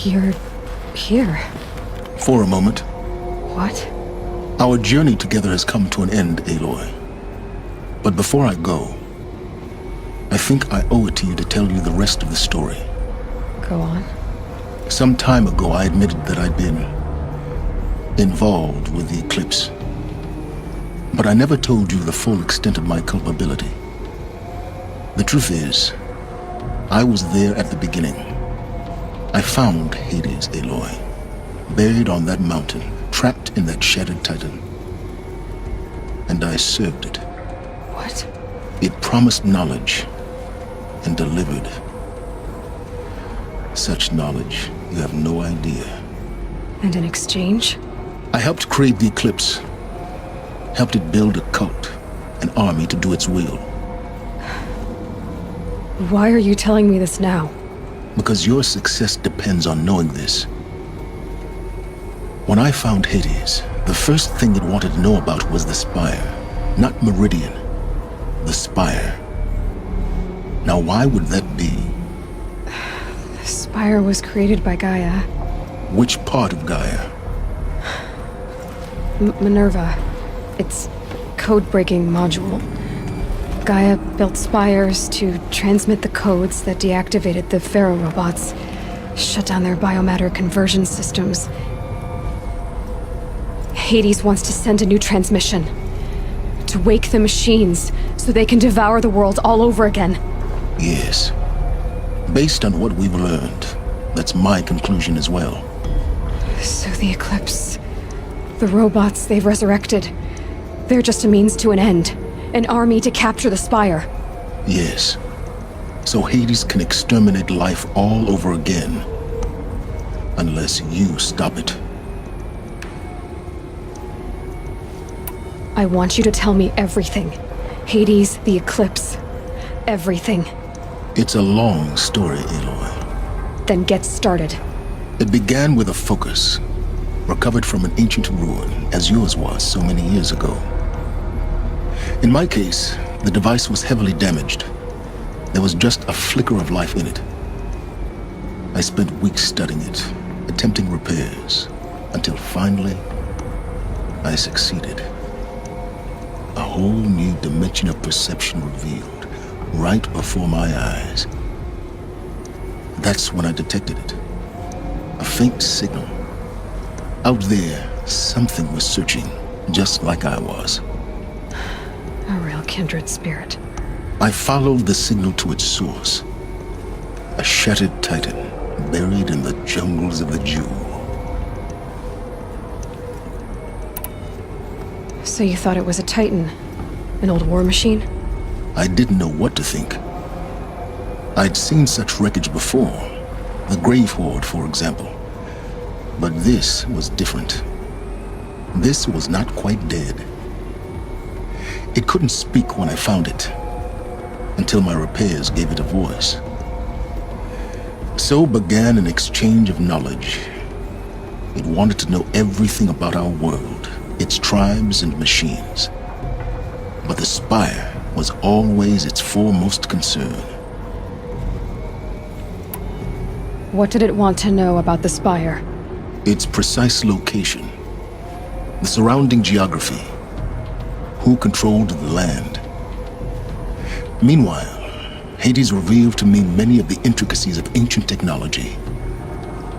You're here. For a moment. What? Our journey together has come to an end, Aloy. But before I go, I think I owe it to you to tell you the rest of the story. Go on. Some time ago, I admitted that I'd been involved with the Eclipse. But I never told you the full extent of my culpability. The truth is, I was there at the beginning. I found Hades, Aloy, buried on that mountain, trapped in that shattered titan. And I served it. What? It promised knowledge and delivered. Such knowledge, you have no idea. And in exchange? I helped create the Eclipse. Helped it build a cult, an army to do its will. Why are you telling me this now? Because your success depends on knowing this. When I found Hades, the first thing it wanted to know about was the Spire. Not Meridian. The Spire. Now why would that be? The Spire was created by Gaia. Which part of Gaia? Minerva. Its code-breaking module. Gaia built spires to transmit the codes that deactivated the Pharaoh robots, shut down their biomatter conversion systems. Hades wants to send a new transmission. To wake the machines, so they can devour the world all over again. Yes. Based on what we've learned, that's my conclusion as well. So the Eclipse... the robots they've resurrected... they're just a means to an end. An army to capture the Spire. Yes. So Hades can exterminate life all over again. Unless you stop it. I want you to tell me everything. Hades, the Eclipse. Everything. It's a long story, Aloy. Then get started. It began with a focus. Recovered from an ancient ruin, as yours was so many years ago. In my case, the device was heavily damaged. There was just a flicker of life in it. I spent weeks studying it, attempting repairs, until finally, I succeeded. A whole new dimension of perception revealed, right before my eyes. That's when I detected it. A faint signal. Out there, something was searching, just like I was. A real kindred spirit. I followed the signal to its source. A shattered titan, buried in the jungles of the Jewel. So you thought it was a titan? An old war machine? I didn't know what to think. I'd seen such wreckage before. The Grave Horde, for example. But this was different. This was not quite dead. It couldn't speak when I found it, until my repairs gave it a voice. So began an exchange of knowledge. It wanted to know everything about our world, its tribes and machines. But the Spire was always its foremost concern. What did it want to know about the Spire? Its precise location, the surrounding geography, who controlled the land. Meanwhile, Hades revealed to me many of the intricacies of ancient technology.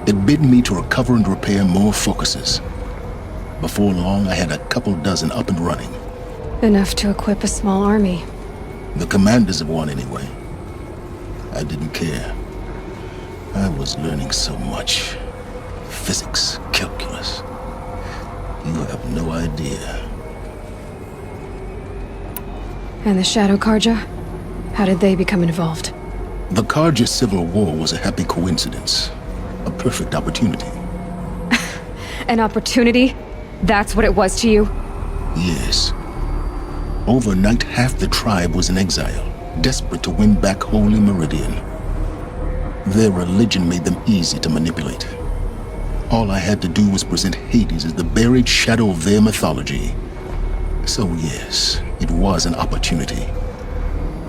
It bid me to recover and repair more focuses. Before long, I had a couple dozen up and running. Enough to equip a small army. The commanders of one, anyway. I didn't care. I was learning so much. Physics, calculus. You have no idea. And the Shadow Karja? How did they become involved? The Karja Civil War was a happy coincidence. A perfect opportunity. An opportunity? That's what it was to you? Yes. Overnight, half the tribe was in exile, desperate to win back Holy Meridian. Their religion made them easy to manipulate. All I had to do was present Hades as the buried shadow of their mythology. So yes, it was an opportunity.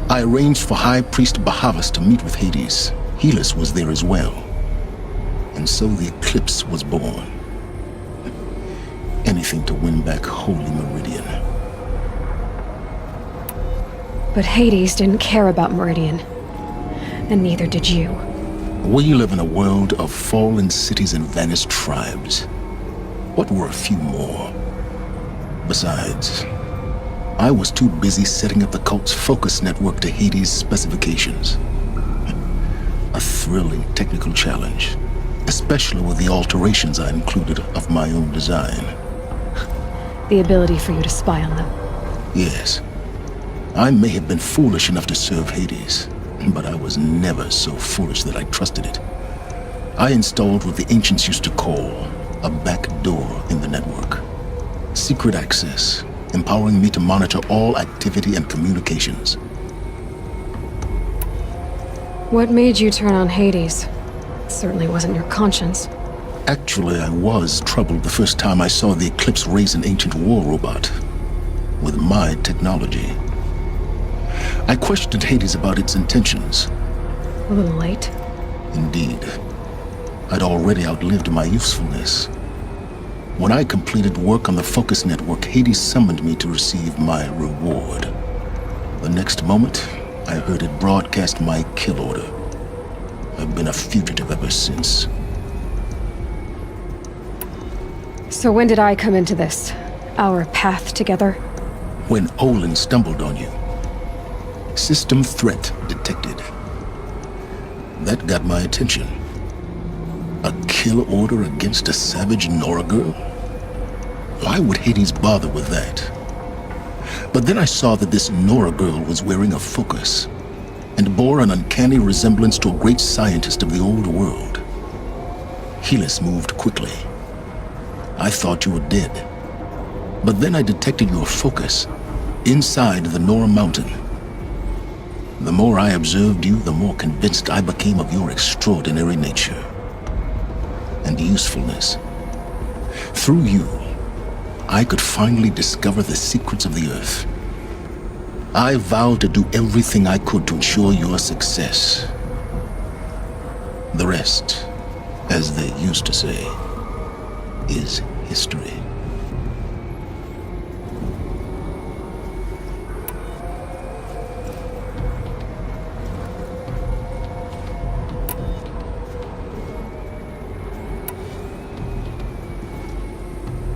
I arranged for High Priest Bahavas to meet with Hades. Helis was there as well. And so the Eclipse was born. Anything to win back Holy Meridian. But Hades didn't care about Meridian. And neither did you. We live in a world of fallen cities and vanished tribes. What were a few more? Besides, I was too busy setting up the cult's focus network to Hades' specifications. A thrilling technical challenge, especially with the alterations I included of my own design. The ability for you to spy on them. Yes. I may have been foolish enough to serve Hades, but I was never so foolish that I trusted it. I installed what the ancients used to call a back door in the network. Secret access, empowering me to monitor all activity and communications. What made you turn on Hades? It certainly wasn't your conscience. Actually, I was troubled the first time I saw the Eclipse raise an ancient war robot with my technology. I questioned Hades about its intentions. A little late. Indeed. I'd already outlived my usefulness. When I completed work on the Focus Network, Hades summoned me to receive my reward. The next moment, I heard it broadcast my kill order. I've been a fugitive ever since. So when did I come into this? Our path together? When Olin stumbled on you. System threat detected. That got my attention. A kill order against a savage Nora girl? Why would Hades bother with that? But then I saw that this Nora girl was wearing a focus and bore an uncanny resemblance to a great scientist of the old world. Helis moved quickly. I thought you were dead. But then I detected your focus inside the Nora Mountain. The more I observed you, the more convinced I became of your extraordinary nature and usefulness. Through you, I could finally discover the secrets of the Earth. I vowed to do everything I could to ensure your success. The rest, as they used to say, is history.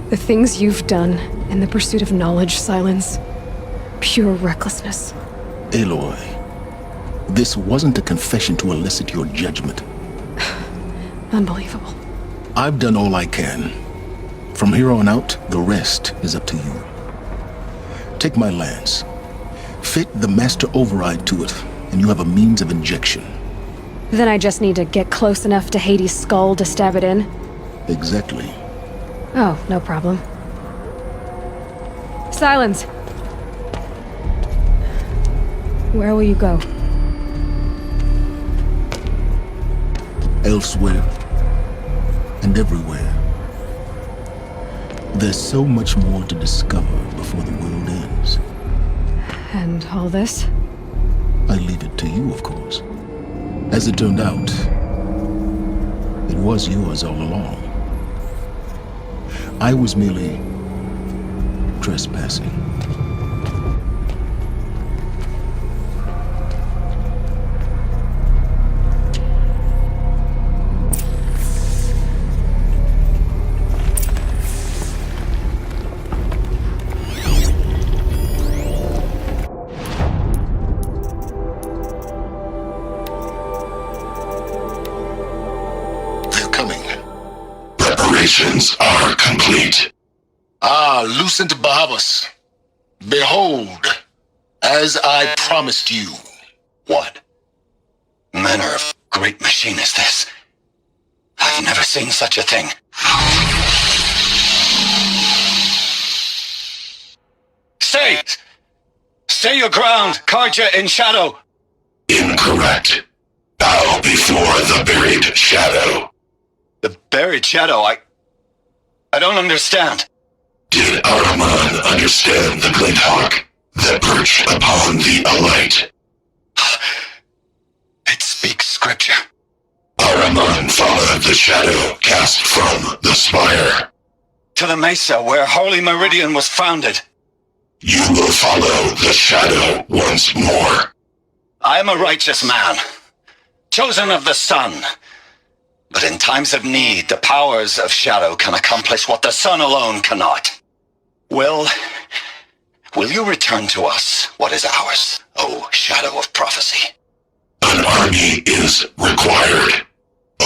The things you've done in the pursuit of knowledge, Silence. Pure recklessness. Aloy, this wasn't a confession to elicit your judgment. Unbelievable. I've done all I can. From here on out, the rest is up to you. Take my lance. Fit the master override to it, and you have a means of injection. Then I just need to get close enough to Hades' skull to stab it in? Exactly. Oh, no problem. Silence! Where will you go? Elsewhere. And everywhere. There's so much more to discover before the world ends. And all this? I leave it to you, of course. As it turned out, it was yours all along. I was merely trespassing. Preparations are complete. Ah, Lucent Bahavas. Behold, as I promised you. What manner of great machine is this? I've never seen such a thing. Stay! Stay your ground, Karja in shadow! Incorrect. Bow before the buried shadow. The buried shadow? I don't understand. Did Ahriman understand the glint hawk that perched upon the alight? It speaks scripture. Ahriman Ahriman followed the shadow cast from the spire. To the Mesa, where Holy Meridian was founded. You will follow the shadow once more. I am a righteous man, chosen of the sun. But in times of need, the powers of shadow can accomplish what the sun alone cannot. Will you return to us what is ours, O Shadow of Prophecy? An army is required.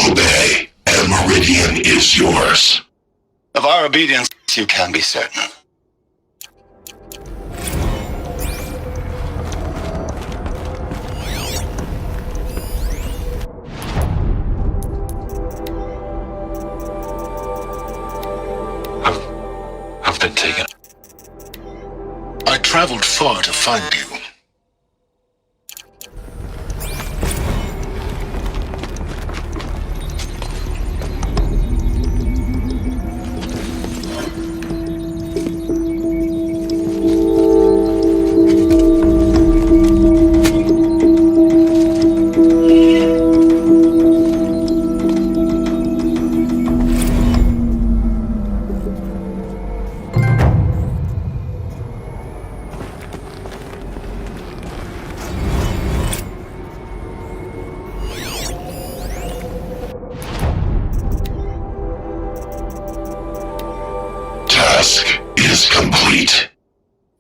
Obey, and Meridian is yours. Of our obedience, you can be certain. Have been taken. I traveled far to find you.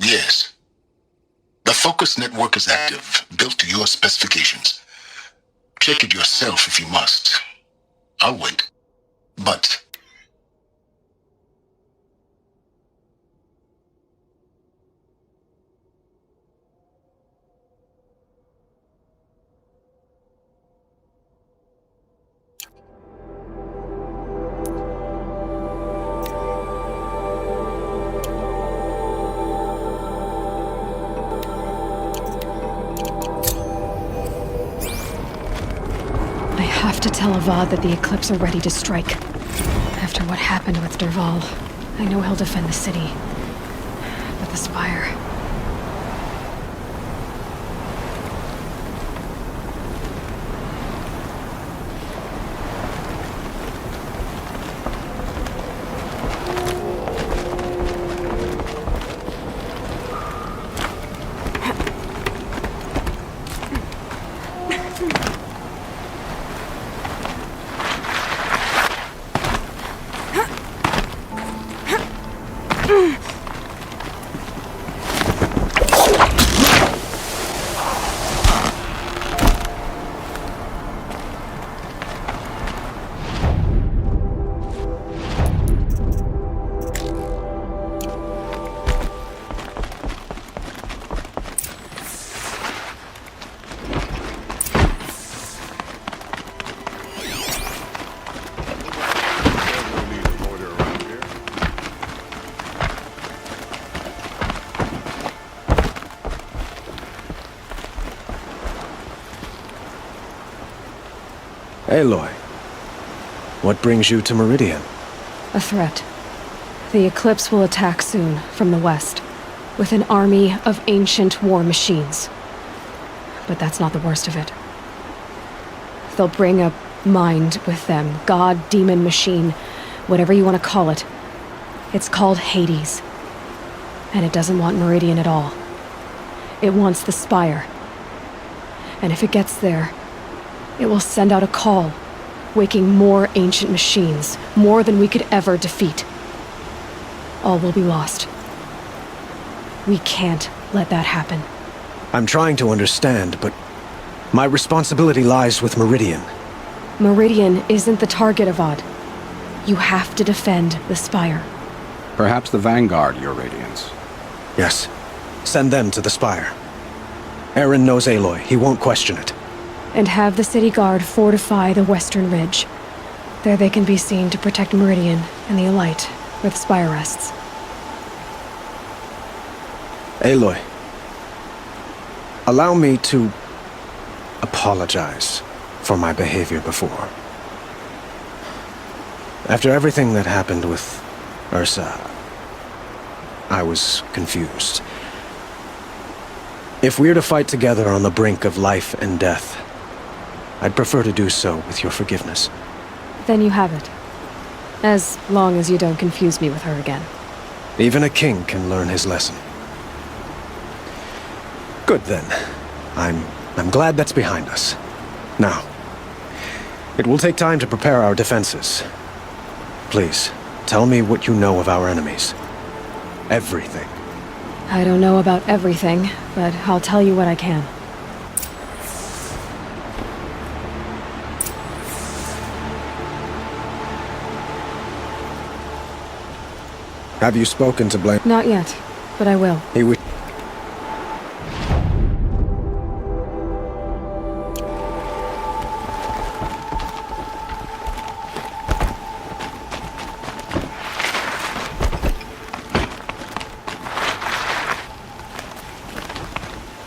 Yes. The Focus network is active, built to your specifications. Check it yourself if you must. I'll wait. But... I have to tell Avad that the Eclipse are ready to strike. After what happened with Dervahl, I know he'll defend the city. But the Spire... Aloy, what brings you to Meridian? A threat. The Eclipse will attack soon, from the west, with an army of ancient war machines. But that's not the worst of it. They'll bring a mind with them, god, demon, machine, whatever you want to call it. It's called Hades. And it doesn't want Meridian at all. It wants the Spire. And if it gets there, it will send out a call, waking more ancient machines, more than we could ever defeat. All will be lost. We can't let that happen. I'm trying to understand, but my responsibility lies with Meridian. Meridian isn't the target, Avad. You have to defend the Spire. Perhaps the Vanguard, Your Radiance. Yes. Send them to the Spire. Eren knows Aloy. He won't question it. And have the city guard fortify the western ridge. There they can be seen to protect Meridian and the Elite, where the Spire rests. Aloy, allow me to apologize for my behavior before. After everything that happened with Ursa, I was confused. If we're to fight together on the brink of life and death, I'd prefer to do so with your forgiveness. Then you have it. As long as you don't confuse me with her again. Even a king can learn his lesson. Good then. I'm glad that's behind us. Now, it will take time to prepare our defenses. Please, tell me what you know of our enemies. Everything. I don't know about everything, but I'll tell you what I can. Have you spoken to Blaine? Not yet, but I will. He would...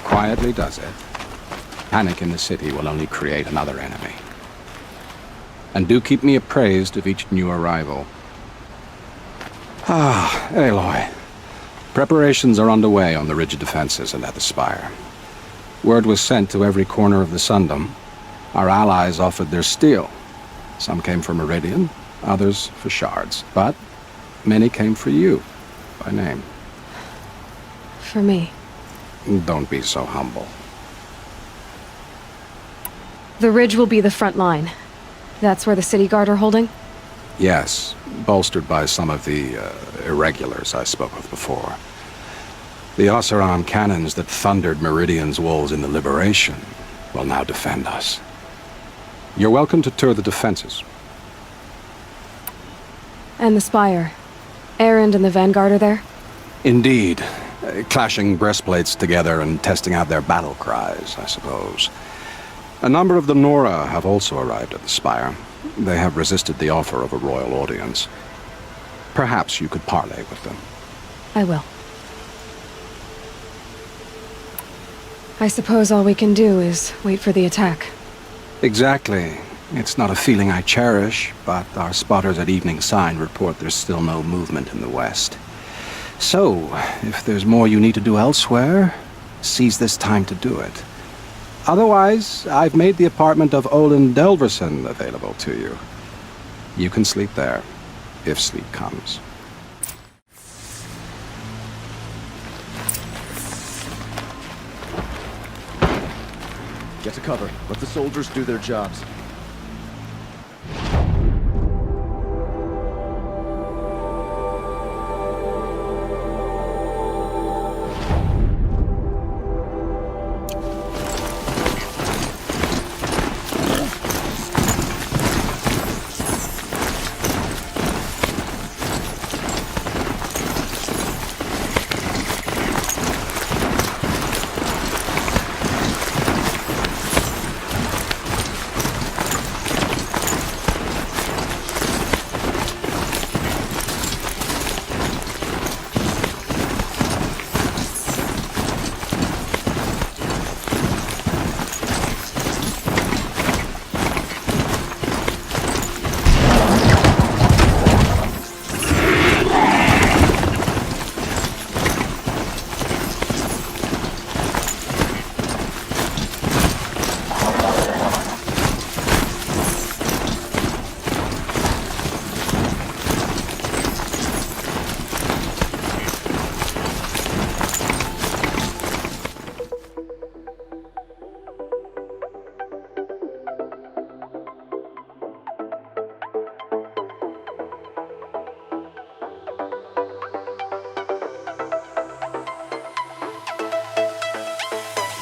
Quietly does it. Panic in the city will only create another enemy. And do keep me appraised of each new arrival. Ah, Aloy. Preparations are underway on the rigid defenses and at the Spire. Word was sent to every corner of the Sundom. Our allies offered their steel. Some came for Meridian, others for shards. But many came for you, by name. For me. Don't be so humble. The ridge will be the front line. That's where the city guard are holding? Yes, bolstered by some of the irregulars I spoke of before. The Oseram cannons that thundered Meridian's walls in the Liberation will now defend us. You're welcome to tour the defenses. And the Spire. Erend and the Vanguard are there? Indeed. Clashing breastplates together and testing out their battle cries, I suppose. A number of the Nora have also arrived at the Spire. They have resisted the offer of a royal audience. Perhaps you could parley with them. I will. I suppose all we can do is wait for the attack. Exactly. It's not a feeling I cherish, but our spotters at Evening Sign report there's still no movement in the west. So, if there's more you need to do elsewhere, seize this time to do it. Otherwise, I've made the apartment of Olin Delverson available to you. You can sleep there, if sleep comes. Get to cover. Let the soldiers do their jobs.